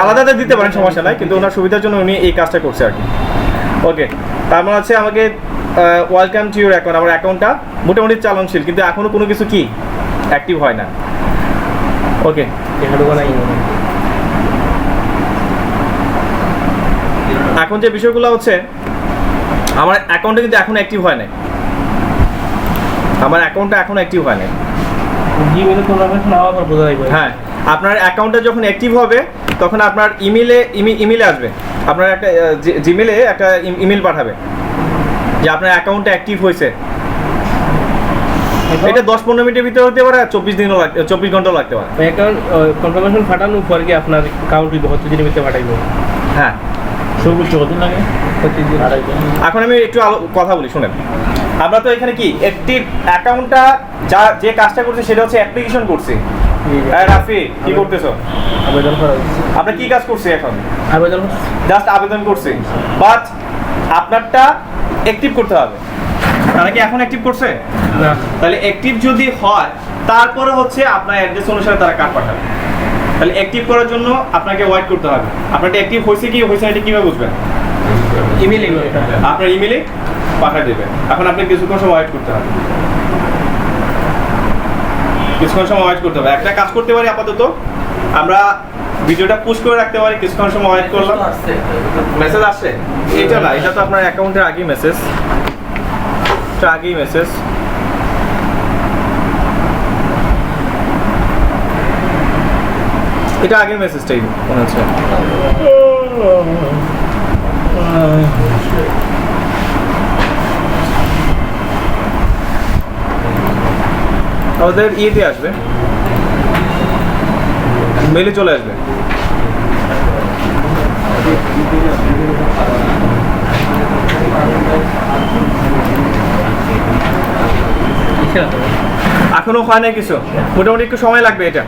আলাদাতে দিতে পারেন, সমস্যা নাই, কিন্তু ওনার সুবিধার জন্য উনি এই কাজটা করছে আর কি। ওকে, তার মানে হচ্ছে আমাকে ওয়েলকাম টু ইউর অ্যাকাউন্ট। আমার অ্যাকাউন্টটা মোটামুটি চালনশীল, কিন্তু এখনো কোনো কিছু কি অ্যাক্টিভ হয় না। ওকে, এখানে বানাই এখন যে বিষয়গুলো হচ্ছে, আমার অ্যাকাউন্টে কিন্তু এখন অ্যাক্টিভ হয় নাই, আমার অ্যাকাউন্টটা এখন অ্যাক্টিভ হয় নাই। জিমেলে তো লাগবে না, আবার বোঝা যাবে। হ্যাঁ, আপনার অ্যাকাউন্টটা যখন অ্যাক্টিভ হবে তখন আপনার ইমেলে আসবে, আপনার একটা জিমেলে একটা ইমেল পাঠাবে যে আপনার অ্যাকাউন্টটা অ্যাক্টিভ হয়েছে। এটা 10-15 মিনিটের ভিতরে হতে পারে, 24 ঘন্টাও লাগতে পারে। অ্যাকাউন্ট কনফার্মেশন পাঠানোর পর কি আপনার অ্যাকাউন্ট হচ্ছে দিনের ভিতরে পাঠাইবো? হ্যাঁ, সর্বোচ্চ কত লাগে? এখন আমি একটু কথা বলি শুনেন। আমরা তো এখানে কি অ্যাক্টিভ অ্যাকাউন্টটা যে কাজটা করছে সেটা হচ্ছে অ্যাপ্লিকেশন করছি। রাফি কি করতেছো? আবেদন করা হয়েছে। আপনি কি কাজ করছি এখন? আবেদন জাস্ট আবেদন করছি, বাট আপনারটা অ্যাক্টিভ করতে হবে। তারা কি এখন অ্যাক্টিভ করছে? না। তাহলে অ্যাক্টিভ যদি হয় তারপরে হচ্ছে আপনার অ্যাড্রেস অনুসারে তারা কার্ড পাঠাবে। তাহলে অ্যাক্টিভ করার জন্য আপনাকে ওয়েট করতে হবে। আপনারটা অ্যাক্টিভ হয়েছে কি হয়েছে না এটা কীভাবে বুঝবেন? ইমেল আপনার ইমেলে পাঠিয়ে দেবে। এখন আপনি কিছুক্ষণ সময় ওয়েট করতে হবে, কিছুক্ষণ সময় ওয়েট করতে হবে। একটা কাজ করতে পারি আপাতত, আমরা ভিডিওটা পুশ করে রাখতে পারি, কিছুক্ষণ সময় ওয়েট করলাম। মেসেজ আসছে? এটা না, এটা তো আপনার অ্যাকাউন্টের আগেই মেসেজ, এটা আগেই মেসেজ। এটা আগের মেসেজটাই মনে হচ্ছে। আমাদের ইয়েতে আসবে, মেলে চলে আসবে। এখনো হয় না কিছু, মোটামুটি একটু সময় লাগবে এটা।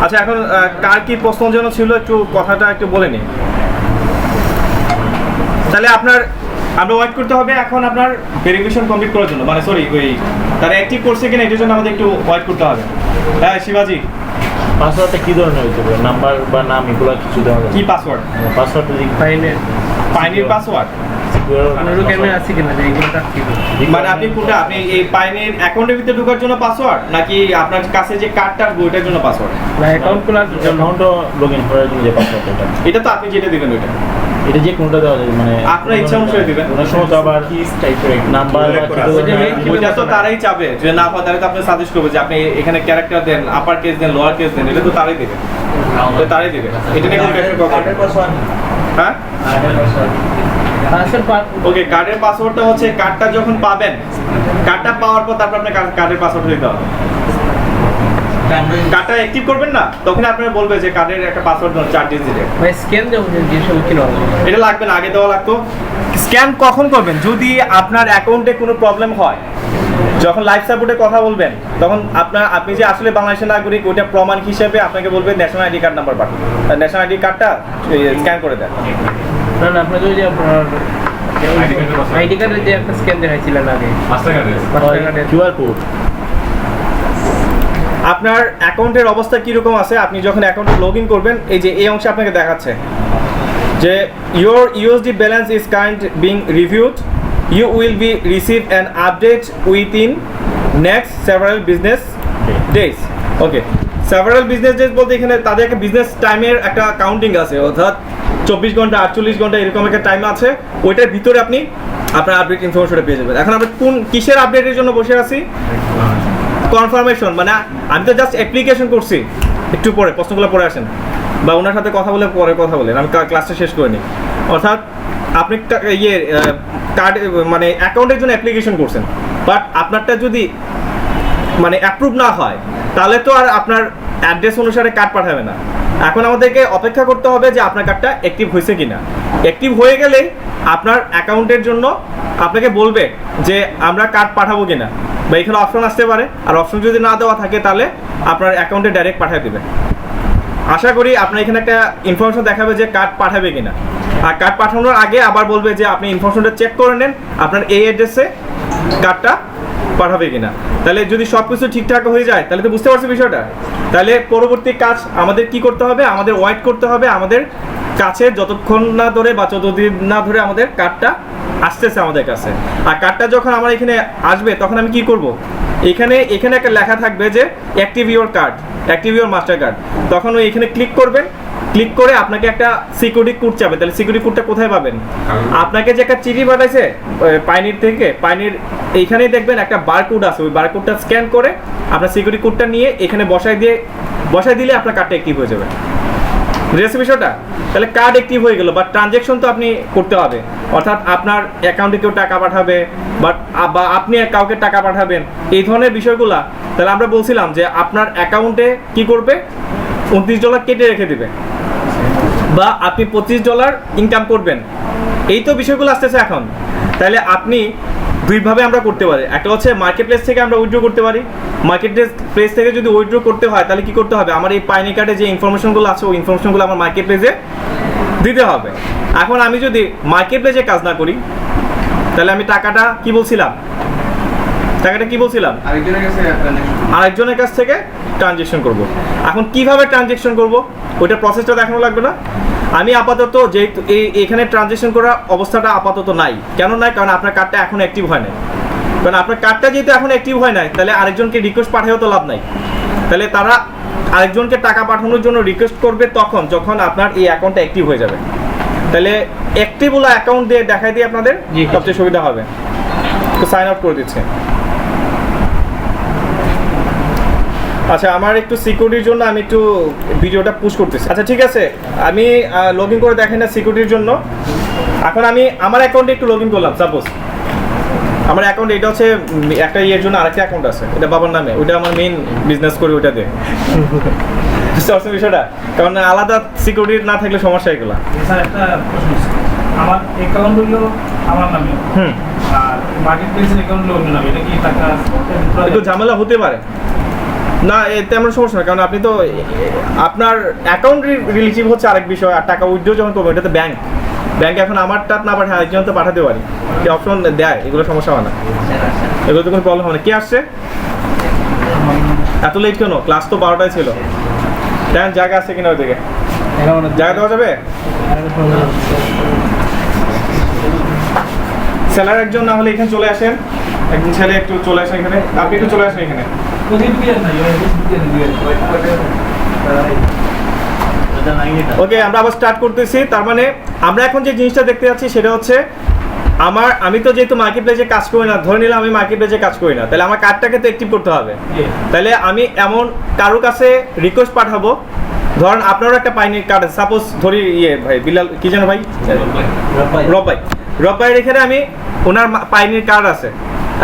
আচ্ছা, এখন কার কি প্রশ্ন যেন ছিল, একটু কথাটা একটু বলে নিই। তাহলে আমরা ওয়েট করতে হবে এখন আপনার ভেরিফিকেশন কমপ্লিট করার জন্য, মানে সরি ওই তারা অ্যাক্টিভ করছে কিনা এটার জন্য আমাদের একটু ওয়েট করতে হবে। হ্যাঁ শিবাজি, পাসওয়ার্ডটা কি ধরনের হইতে পারে? নাম্বার বা নাম এগুলো কিছু দেওয়া যাবে? কি পাসওয়ার্ড? পাসওয়ার্ডটা লিখে পাইনির পাসওয়ার্ড মানে আপনি কোনটা, আপনি এই পাইনির অ্যাকাউন্টের ভিতরে ঢোকার জন্য পাসওয়ার্ড, নাকি আপনার কাছে যে কার্ডটা আসবে ওইটার জন্য পাসওয়ার্ড? না, অ্যাকাউন্ট খোলার অ্যাকাউন্টও লগ ইন করার জন্য যে পাসওয়ার্ডটা, এটা তো আপনি যেটা দিবেন ওইটা, এটা যে কোনটা দেওয়া যায়, মানে আপনার ইচ্ছা অনুসারে দিবেন। অনেক সময় তো আবার নাম্বার ওইটা তো তারাই চাবে, যে না হয় তারা তো আপনি সাজেস্ট করবে যে আপনি এখানে ক্যারেক্টার দেন, আপার কেস দেন, লোয়ার কেস দেন, এটা তো তারাই দেবে, তো তারাই দেবে। এটা নিয়ে কোনো ব্যাপার কথা। হ্যাঁ ওকে, কার্ডের পাসওয়ার্ডটা হচ্ছে কার্ডটা যখন পাবেন, কার্ডটা পাওয়ার পর তারপর আপনার কার্ডের পাসওয়ার্ড দিতে হবে। কার্ডটা অ্যাক্টিভ করবেন না, তখন আপনারা বলবে যে কার্ডের একটা পাসওয়ার্ড দাও 4 ডিজিটের। স্ক্যান দেবো যেসব কি এটা লাগবে না, আগে দেওয়া লাগতো। স্ক্যান কখন করবেন? যদি আপনার অ্যাকাউন্টে কোনো প্রবলেম হয়, যখন লাইফ সাপোর্টে কথা বলবেন, তখন আপনি যে আসলে বাংলাদেশের নাগরিক ওইটা প্রমাণ হিসেবে আপনাকে বলবে ন্যাশনাল আইডি কার্ড নাম্বার পাঠান, ন্যাশনাল আইডি কার্ডটা স্ক্যান করে দেন। না না, আপনাকে ওই যে আপনার আইডি কার্ডের যে একটা স্ক্যান দেখাইছিলেন আগে, মাস্টারকার্ডের কিউআর কোড। আপনার অ্যাকাউন্টের অবস্থা কীরকম আছে, আপনি যখন অ্যাকাউন্টে লগ ইন করবেন, এই যে এই অংশে আপনাকে দেখাচ্ছে যে your USD balance is current being reviewed, you will be receive an update within next several business days. Okay, several business days বলতে এখানে তাদের একটা বিজনেস টাইমের একটা কাউন্টিং আছে, অর্থাৎ 24 ঘন্টা 48 ঘন্টা এরকম একটা টাইম আছে, ওইটার ভিতরে আপনি আপনার আপডেট ইনফরমেশনটা পেয়ে যাবেন। এখন আমরা কিসের আপডেটের জন্য বসে আছি? কনফার্মেশন, মানে আমি তো জাস্ট অ্যাপ্লিকেশন করছি। একটু পরে প্রশ্নগুলো পরে আসেন, বা ওনার সাথে কথা বলে পরে কথা বলেন, আমি ক্লাসটা শেষ করে নিই। অর্থাৎ আপনি কার্ড মানে অ্যাকাউন্টের জন্য অ্যাপ্লিকেশন করছেন, বাট আপনারটা যদি মানে অ্যাপ্রুভ না হয়, তাহলে তো আর আপনার অ্যাড্রেস অনুসারে কার্ড পাঠাবে না। এখন আমাদেরকে অপেক্ষা করতে হবে যে আপনার কার্ডটা অ্যাক্টিভ হয়েছে কিনা। অ্যাক্টিভ হয়ে গেলে আপনার অ্যাকাউন্টের জন্য আপনাকে বলবে যে আমরা কার্ড পাঠাবো কিনা, বা এখানে অপশন আসতে পারে, আর অপশন যদি না দেওয়া থাকে তাহলে আপনার অ্যাকাউন্টে ডাইরেক্ট পাঠিয়ে দেবে। আশা করি আপনার এখানে একটা ইনফরমেশন দেখাবে যে কার্ড পাঠাবে কিনা, আর কার্ড পাঠানোর আগে আবার বলবে যে আপনি ইনফরমেশনটা চেক করে নেন আপনার এই অ্যাড্রেসে কার্ডটা পাঠাবে কিনা। তাহলে যদি সব কিছু ঠিকঠাক হয়ে যায় তাহলে তো বুঝতে পারছি বিষয়টা। তাহলে পরবর্তী কাজ আমাদের কি করতে হবে? আমাদের ওয়েট করতে হবে আমাদের কাছে যতক্ষণ না ধরে বা যতদিন না ধরে আমাদের কার্ডটা আসতেছে আমাদের কাছে। আর কার্ডটা যখন আমার এখানে আসবে তখন আমি কি করব? এখানে একটা লেখা থাকবে যে active your card, active your master card. তখন ওই এখানে ক্লিক করবেন, ক্লিক করে আপনাকে একটা সিকিউরিটি কোড চাবে। তাহলে সিকিউরিটি কোডটা কোথায় পাবেন? আপনাকে যে একটা চিঠি পাঠাইছে পাইনির থেকে, পাইনির এইখানেই দেখবেন একটা বারকোড আছে, ওই বারকোডটা স্ক্যান করে আপনার সিকিউরিটি কোডটা নিয়ে এখানে বসাই দিলে আপনার কার্ডটা অ্যাক্টিভ হয়ে যাবে। বুঝেছে বিষয়টা? তাহলে কার্ড অ্যাক্টিভ হয়ে গেল, বাট ট্রানজ্যাকশন তো আপনি করতে হবে। অর্থাৎ আপনার অ্যাকাউন্টে কেউ টাকা পাঠাবে বা আপনি কাউকে টাকা পাঠাবেন, এই ধরনের বিষয়গুলা। তাহলে আমরা বলছিলাম যে আপনার অ্যাকাউন্টে কি করবে? $29 কেটে রেখে দিবে, বা আপনি $25 ইনকাম করবেন। এই তো বিষয়গুলো আসতেছে এখন। তাহলে আপনি দুইভাবে আমরা করতে পারি। একটা হচ্ছে মার্কেট প্লেস থেকে আমরা উইথড্র করতে পারি। মার্কেট প্লেস থেকে যদি উইথড্র করতে হয় তাহলে কি করতে হবে? আমার এই পাইনি কার্ডে যে ইনফরমেশনগুলো আছে ওই ইনফরমেশনগুলো আমার মার্কেট প্লেসে দিতে হবে। এখন আমি যদি মার্কেট প্লেসে কাজ না করি তাহলে আমি টাকাটা কি বলছিলাম টাকাটা কি বলছিলাম আরেকজনের কাছে ট্রানজাকশন আরেকজনের কাছ থেকে ট্রানজেকশন করব। এখন কিভাবে ট্রানজেকশন করব ওইটা প্রসেসটা দেখানো লাগবে না? আমি আপাতত যেহেতু এখানে ট্রানজেকশন করার অবস্থাটা আপাতত নাই। কেন নাই? কারণ আপনার কার্ডটা এখন অ্যাক্টিভ হয় নাই। কারণ আপনার কার্ডটা যেহেতু এখন অ্যাক্টিভ হয় নাই, তাহলে আরেকজনকে রিকোয়েস্ট পাঠাতেও তো লাভ নাই। তাহলে তারা আরেকজনকে টাকা পাঠানোর জন্য রিকোয়েস্ট করবে তখন যখন আপনার এই অ্যাকাউন্টটা অ্যাক্টিভ হয়ে যাবে। তাহলে অ্যাক্টিভ হলো অ্যাকাউন্ট দিয়ে দেখাই দিয়ে আপনাদের সবচেয়ে সুবিধা হবে। তো সাইন আউট করে দিচ্ছে। আচ্ছা, আমার একটু সিকিউরিটির জন্য আমি একটু ভিডিওটা পুশ করতেছি। আচ্ছা ঠিক আছে, আমি লগ ইন করে দেখেন না সিকিউরিটির জন্য। এখন আমি আমার অ্যাকাউন্টে একটু লগ ইন করলাম। সাপোজ আমার অ্যাকাউন্ট এটা হচ্ছে একটা ইয়ের জন্য আরেকটা অ্যাকাউন্ট আছে, এটা বাবার নামে, ওইটা আমার মেইন বিজনেস করি ওইটা দিয়ে। বুঝতে পারছেন বিষয়টা? কারণ আলাদা সিকিউরিটি না থাকলে সমস্যা এগুলো। স্যার একটা প্রশ্ন আছে। আমার অ্যাকাউন্ট হলো আমার নামে, আর মার্কেট প্লেসের অ্যাকাউন্ট হলো অন্য নামে, এটা কি টাকা একটু ঝামেলা হতে পারে না, তেমন সমস্যা না। কারণ আপনি তো আপনার অ্যাকাউন্ট রিলেটিভ হচ্ছে আরেক বিষয়, আর টাকা উইথড্র যখন করবো এটা তো ব্যাংক এখন আমারটা না পাঠায় আরেকজন তো পাঠাতে পারি, এই অপশন দেয়, এগুলো সমস্যা হয় না, এগুলো তো কোনো প্রবলেম হয় না। কে আসছে এত লেট কেন? ক্লাস তো 12টায় ছিল। দেখেন জায়গা আছে কিনা ওইদিকে, জায়গা দেওয়া যাবে? স্যালার একজন না হলে এখানে চলে আসেন, একজন ছেলে একটু চলে আসেন এখানে, আপনি একটু চলে আসেন এখানে। ওকে, আমরা আবার স্টার্ট করতেছি। তার মানে আমরা এখন যে জিনিসটা দেখতে যাচ্ছি সেটা হচ্ছে আমি তো যেহেতু মার্কেট প্লেসে কাজ করি না, ধরে নিলাম আমি মার্কেট প্লেসে কাজ করি না, তাহলে আমার কার্ডটাকে তো অ্যাক্টিভ করতে হবে। তাহলে আমি এমন কারোর কাছে রিকোয়েস্ট পাঠাবো, ধরেন আপনারও একটা পাইনির কার্ড আছে, সাপোজ ধরি ভাই বিলাল কি জানো ভাই, রব ভাইয়ের এখানে আমি ওনার পাইনির কার্ড আছে।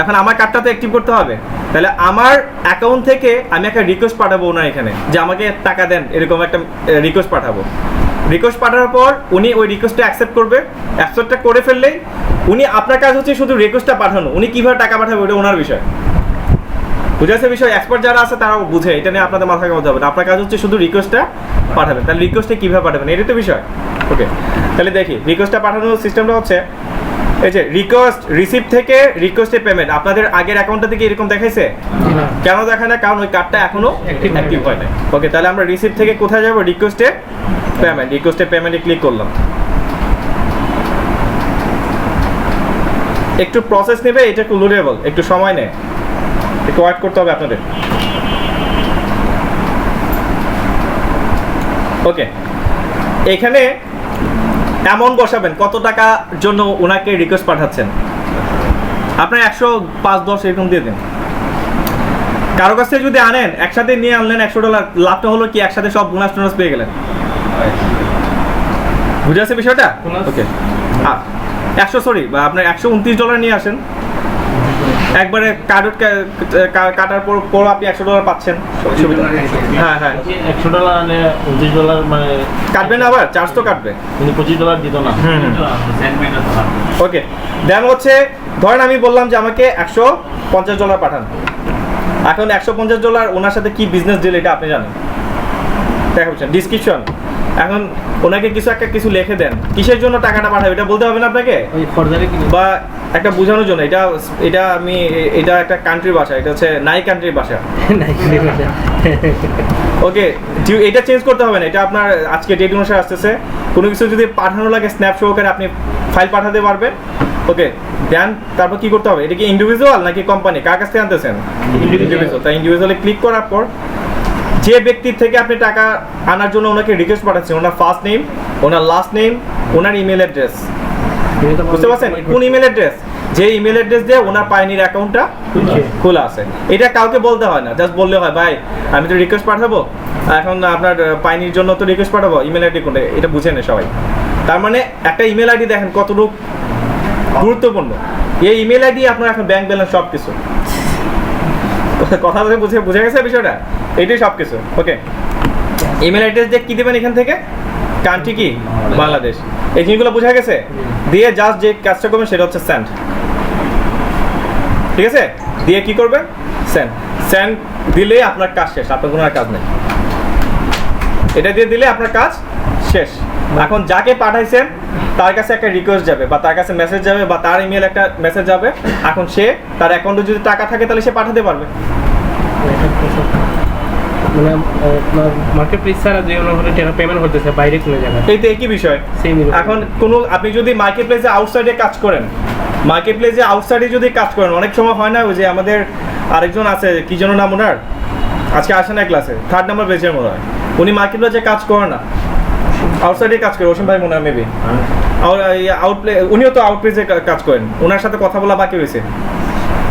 এখন আমার কার্ডটা তো অ্যাক্টিভ করতে হবে, তাহলে আমার অ্যাকাউন্ট থেকে আমি একটা রিকোয়েস্ট পাঠাবো ওনার এখানে যে আমাকে টাকা দেন, এরকম একটা রিকোয়েস্ট পাঠাবো। রিকোয়েস্ট পাঠানোর পর উনি ওই রিকোয়েস্টটা অ্যাকসেপ্ট করবে। অ্যাকসেপ্টটা করে ফেললেই উনি, আপনার কাজ হচ্ছে শুধু রিকোয়েস্টটা পাঠানো, উনি কীভাবে টাকা পাঠাবে ওটা ওনার বিষয়। বুঝেছে বিষয়? এক্সপার্ট যারা আছে তারাও বুঝে, এটা নিয়ে আপনাদের মাথা কামাতে হবে না। আপনার কাজ হচ্ছে শুধু রিকোয়েস্টটা পাঠাবেন। তাহলে রিকোয়েস্টে কীভাবে পাঠাবেন এটাই তো বিষয়। ওকে, তাহলে দেখি রিকোয়েস্টটা পাঠানোর সিস্টেমটা হচ্ছে এই যে রিকোয়েস্ট রিসিভ থেকে রিকোয়েস্টে পেমেন্ট। আপনাদের আগের অ্যাকাউন্টটা থেকে এরকম দেখাইছে? কেন দেখায় না? কারণ ওই কার্ডটা এখনো অ্যাক্টিভ হয় না। ওকে, তাহলে আমরা রিসিভ থেকে কোথায় যাবো? রিকোয়েস্টে পেমেন্ট। রিকোয়েস্টে পেমেন্টে ক্লিক করলাম। একটু প্রসেস নেবে, এটা একটু লোডেবল, একটু সময় নেয়, একটু ওয়েট করতে হবে আপনাদের। ওকে, এখানে অ্যামাউন্ট বসাবেন, কত টাকার জন্য ওনাকে রিকোয়েস্ট পাঠাচ্ছেন। আপনার 100, 5, 10 এরকম দিয়ে দিন। কারো কাছ থেকে যদি আনেন, একসাথে নিয়ে আনলেন $100, লাভটা হলো কি একসাথে সব বোনাস টোনাস পেয়ে গেলেন। বুঝে আছে বিষয়টা? ওকে, আপনার $129 নিয়ে আসেন, একবারে কাটার পর আপনি $100 পাচ্ছেন। হ্যাঁ হ্যাঁ, $100 আনে $29 মানে কাটবে না, আবার চার্জ তো কাটবে, কিন্তু $25 দিত না। ওকে, দেন হচ্ছে ধরেন আমি বললাম যে আমাকে $150 পাঠান। এখন $150 ওনার সাথে কি বিজনেস ডিল এটা আপনি জানেন, দেখা পাচ্ছেন ডিসক্রিপশন। এখন ওনাকে কিছু লিখে দেন, কিসের জন্য টাকাটা পাঠাবে এটা বলতে হবে না আপনাকে, বা একটা বোঝানোর জন্য। এটা একটা কান্ট্রির ভাষা, এটা হচ্ছে নাই কান্ট্রির ভাষা। ওকে, এটা চেঞ্জ করতে হবে না, এটা আপনার আজকে ডেট অনুসারে আসতেছে। কোনো কিছু যদি পাঠানো লাগে স্ন্যাপ সহকারে আপনি ফাইল পাঠাতে পারবেন। ওকে, দেন তারপর কি করতে হবে? এটা কি ইন্ডিভিজুয়াল নাকি কোম্পানি, কার কাছ থেকে আনতেছেন? ইন্ডিভিজুয়াল। তাই ইন্ডিভিজুয়ালে ক্লিক করার পর যে ব্যক্তির থেকে আপনি টাকা আনার জন্য ওনাকে রিকোয়েস্ট পাঠাচ্ছেন, ওনার ফার্স্ট নেম, ওনার লাস্ট নেম, ওনার ইমেল অ্যাড্রেস। বুঝতে পারছেন কোন ইমেল অ্যাড্রেস? যে ইমেল অ্যাড্রেস দিয়ে ওনার পাইনির অ্যাকাউন্টটা খোলা আছে। এটা কাউকে বলতে হয় না, জাস্ট বললে হয় ভাই আমি তো রিকোয়েস্ট পাঠাবো, এখন আপনার পাইনির জন্য তো রিকোয়েস্ট পাঠাবো, ইমেল আইডি কোনটা এটা বুঝে নেয় সবাই। তার মানে একটা ইমেল আইডি দেখেন কতটুকু গুরুত্বপূর্ণ। এই ইমেল আইডি আপনার এখন ব্যাংক ব্যালেন্স সব কিছু। কথা বুঝে গেছে বিষয়টা? এইটাই সব কিছু। ওকে, ইমেল অ্যাড্রেস দিয়ে কী দেবেন এখান থেকে? কান্ট্রি কি? বাংলাদেশ। এই জিনিসগুলো বোঝা গেছে? দিয়ে জাস্ট যে কাজটা করবেন সেটা হচ্ছে সেন্ড। ঠিক আছে, দিয়ে কি করবেন? সেন্ড দিলে আপনার কাজ শেষ, আপনার কোনো আর কাজ নেই। এটা দিয়ে দিলে আপনার কাজ শেষ। এখন যাকে পাঠাইছেন তার কাছে একটা রিকোয়েস্ট যাবে বা তার কাছে মেসেজ যাবে বা তার ইমেল একটা মেসেজ যাবে। এখন সে তার অ্যাকাউন্টে যদি টাকা থাকে তাহলে সে পাঠাতে পারবে। মানে মার্কেট প্লেস ছাড়া যে কোনো টাকা পেমেন্ট করতেছে বাইরে কোনো জায়গায় এই তো একই বিষয়। সেম। এখন কোনো আপনি যদি মার্কেট প্লেসে আউটসাইডে কাজ করেন, মার্কেট প্লেসে আউটসাইডে যদি কাজ করেন, অনেক সময় হয় না ওই যে আমাদের আরেকজন আছে কি যেন নাম ওনার, আজকে আসে না ক্লাসে, 3rd নাম্বার বেচের মনে হয়, উনি মার্কেট প্লেসে কাজ করে না, আউটসাইডে কাজ করে, অসীম ভাই মনে হয় মেবি উনিও তো আউট প্লেসে কাজ করেন, ওনার সাথে কথা বলা বাকি রয়েছে।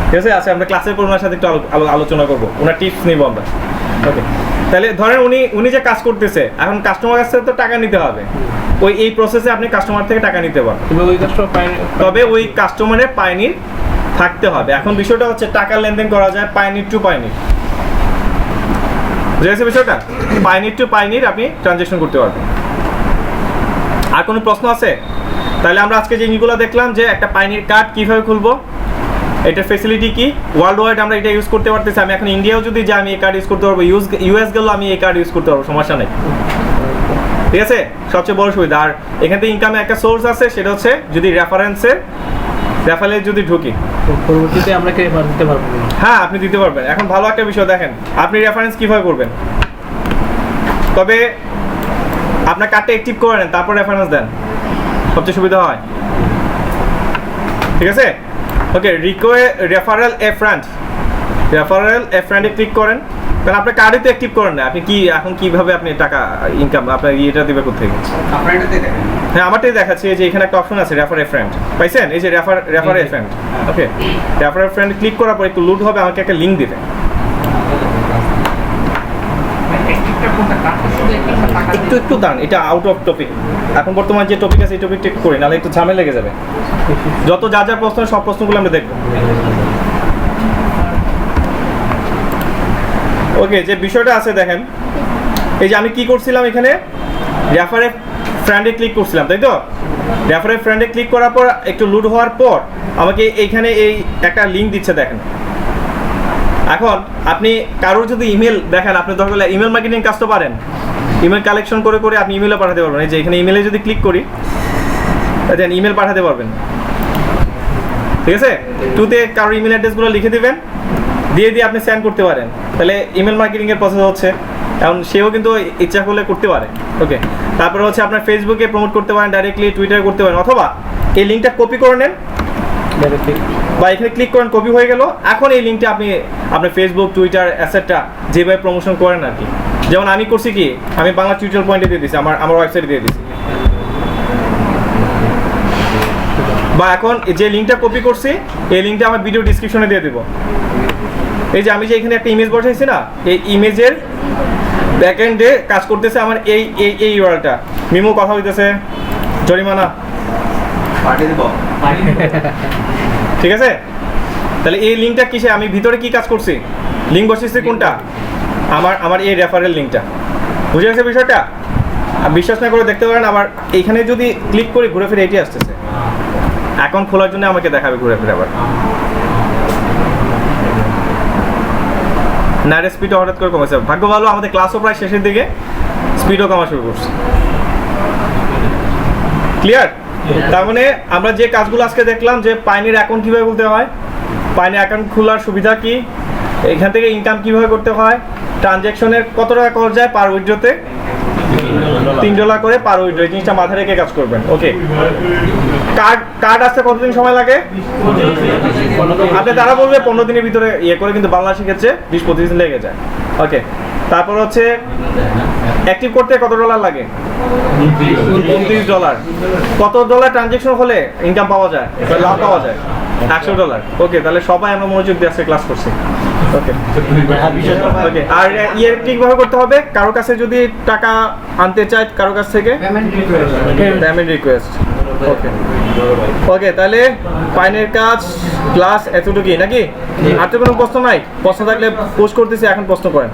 ঠিক আছে, আচ্ছা আমরা ক্লাসের পর ওনার সাথে একটু আলোচনা করবো, ওনার টিপস নিব আমরা। ওকে, তাহলে ধরেন উনি যে কাজ করতেছে, এখন কাস্টমার কাছ থেকে তো টাকা নিতে হবে, এই প্রসেসে আপনি কাস্টমার থেকে টাকা নিতে পারবেন, তবে ওই কাস্টমারের পায়নির থাকতে হবে। এখন বিষয়টা হচ্ছে টাকা লেনদেন করা যায় পায়নির টু পায়নির, বুঝেছে বিষয়টা? পায়নির টু পায়নির আপনি ট্রানজ্যাকশন করতে পারবেন। আর কোনো প্রশ্ন আছে? তাহলে আমরা আজকে যে জিনিসগুলো দেখলাম যে একটা পায়নির কার্ড কীভাবে খুলবো, এটার ফেসিলিটি কি, ওয়ার্ল্ড ওয়াইড আমরা এটা ইউজ করতে পারতেছি। আমি এখন ইন্ডিয়াও যদি যাই আমি এই কার্ড ইউজ করতে পারবো, ইউএস গেলেও আমি এই কার্ড ইউজ করতে পারবো, সমস্যা নেই। ঠিক আছে, সবচেয়ে বড় সুবিধা। আর এখান থেকে ইনকামের একটা সোর্স আছে, সেটা হচ্ছে যদি রেফারেলে যদি ঢুকি, পরবর্তীতে আমরা কি রেফার দিতে পারবো? হ্যাঁ আপনি দিতে পারবেন। এখন ভালো একটা বিষয় দেখেন, আপনি রেফারেন্স কিভাবে করবেন, তবে আপনার কার্ডটা অ্যাক্টিভ করে নেন তারপর রেফারেন্স দেন, সবচেয়ে সুবিধা হয়। ঠিক আছে, ওকে, রেফারেল এ ফ্রেন্ডে ক্লিক করেন, কারণ আপনার কার্ডে তো অ্যাক্টিভ করেন না, আপনি কি এখন কিভাবে আপনি টাকা ইনকাম আপনার ইয়েটা দিবে কোথেকে? আপনার এটাতে দেখেন। হ্যাঁ আমারটাই দেখাচ্ছি, যে এখানে একটা অপশন আছে রেফার এ ফ্রেন্ড, পাইছেন? এই যে refer a friend. Okay, refer a friend click করার পর একটু লোড হবে, আমাকে একটা লিঙ্ক দিবে। একটু দাঁড়ান, এটা আউট অফ টপিক, এখন বর্তমান যে টপিক আছে এই টপিকটা একটু করি, নাহলে একটু ঝামেলা লেগে যাবে। যত যা প্রশ্ন সব প্রশ্নগুলো আমরা দেখবো। ওকে, যে বিষয়টা আছে দেখেন, এই যে আমি কি করছিলাম, এখানে রেফারে ফ্রেন্ডে ক্লিক করছিলাম, তাই তো? রেফারে ফ্রেন্ডে ক্লিক করার পর একটু লোড হওয়ার পর আমাকে এইখানে এই একটা লিঙ্ক দিচ্ছে দেখেন। এখন আপনি কারোর যদি ইমেল দেখেন, আপনি দরকার ইমেল মার্কেটিং কাজ তো পারেন, ইমেল কালেকশন করে আপনি ইমেলও পাঠাতে পারবেন। এই যে এখানে ইমেলে যদি ক্লিক করি দেন ইমেল পাঠাতে পারবেন। ঠিক আছে, টুতে কারোর ইমেল অ্যাড্রেসগুলো লিখে দিবেন, দিয়ে আপনি সেন্ড করতে পারেন, তাহলে ইমেল মার্কেটিংয়ের প্রসেস হচ্ছে। এখন সেও কিন্তু ইচ্ছা করলে করতে পারে। ওকে, তারপরে হচ্ছে আপনার ফেসবুকে প্রমোট করতে পারেন, ডাইরেক্টলি টুইটারে করতে পারেন, অথবা এই লিঙ্কটা কপি করে নেন বা এখানে ক্লিক করেন, কপি হয়ে গেল। এখন এই লিঙ্কটা আপনি আপনার ফেসবুক, টুইটার অ্যাসেটটা যেভাবে প্রমোশন করেন আর কি, যেমন আমি করছি কি, আমি বাংলা টিউটোরিয়াল পয়েন্টে দিয়ে দিচ্ছি, আমার ওয়েবসাইটে দিয়ে দিচ্ছি। বা এখন যে লিঙ্কটা কপি করছি এই লিঙ্কটা আমার ভিডিও ডিসক্রিপশনে দিয়ে দেবো। এই যে আমি যে এখানে একটা ইমেজ বসাইছি না, এই ইমেজের ব্যাকএন্ডে কাজ করতেছে আমার এই ইউআরএলটা। মিমো কথা হইতেছে, জরিমানা পাঠিয়ে দেব। ঠিক আছে, তাহলে এই লিঙ্কটা কিসে, আমি ভিতরে কি কাজ করছি, লিঙ্ক বসিয়েছি কোনটা, আমার এই রেফারেল লিঙ্কটা। বুঝে গেছে বিষয়টা? বিশ্বাস না করে দেখতে পারেন। আবার এইখানে যদি ক্লিক করি ঘুরে ফিরে এটি আসতেছে, অ্যাকাউন্ট খোলার জন্য আমাকে দেখাবে ঘুরে ফিরে। আবার নেটের স্পিডও হঠাৎ করে কমেছে, ভাগ্য ভালো আমাদের ক্লাসও প্রায় শেষের দিকে, স্পিডও কমা শুরু করছে। ক্লিয়ার? তার মানে আমরা যে কাজগুলো আজকে দেখলাম, যে পাইনির অ্যাকাউন্ট কীভাবে খুলতে হয়, পাইনির অ্যাকাউন্ট খোলার সুবিধা কি, এখান থেকে ইনকাম কীভাবে করতে হয়, ট্রানজ্যাকশনের কত টাকা করা যায় পার উইথড্রোতে, $3 করে পার উইথড্রো, এই জিনিসটা মাথায় রেখে কাজ করবেন। ওকে, কার্ড আসতে কতদিন সময় লাগে? আপনি তারা বলবে 15 দিনের ভিতরে ইয়ে করে, কিন্তু বাংলাদেশের ক্ষেত্রে 20-25 দিন লেগে যায়। ওকে, তারপর হচ্ছে অ্যাক্টিভ করতে কত ডলার লাগে? $29। কত ডলার ট্রানজ্যাকশন হলে ইনকাম পাওয়া যায়, লাভ পাওয়া যায়? $100। ওকে, তাহলে সবাই আমরা মনোযোগ দিয়ে আজকে ক্লাস করছি। ওকে, ওকে, আর ইয়ে ঠিকভাবে করতে হবে। কারো কাছে যদি টাকা আনতে চায়, কারো কাছ থেকে পেমেন্ট রিকোয়েস্ট। ওকে, ওকে, তাহলে পাইনের কাজ ক্লাস এতটুকুই নাকি? আর তো কোনো প্রশ্ন নাই? প্রশ্ন থাকলে পোস্ট করতেছি, এখন প্রশ্ন করেন।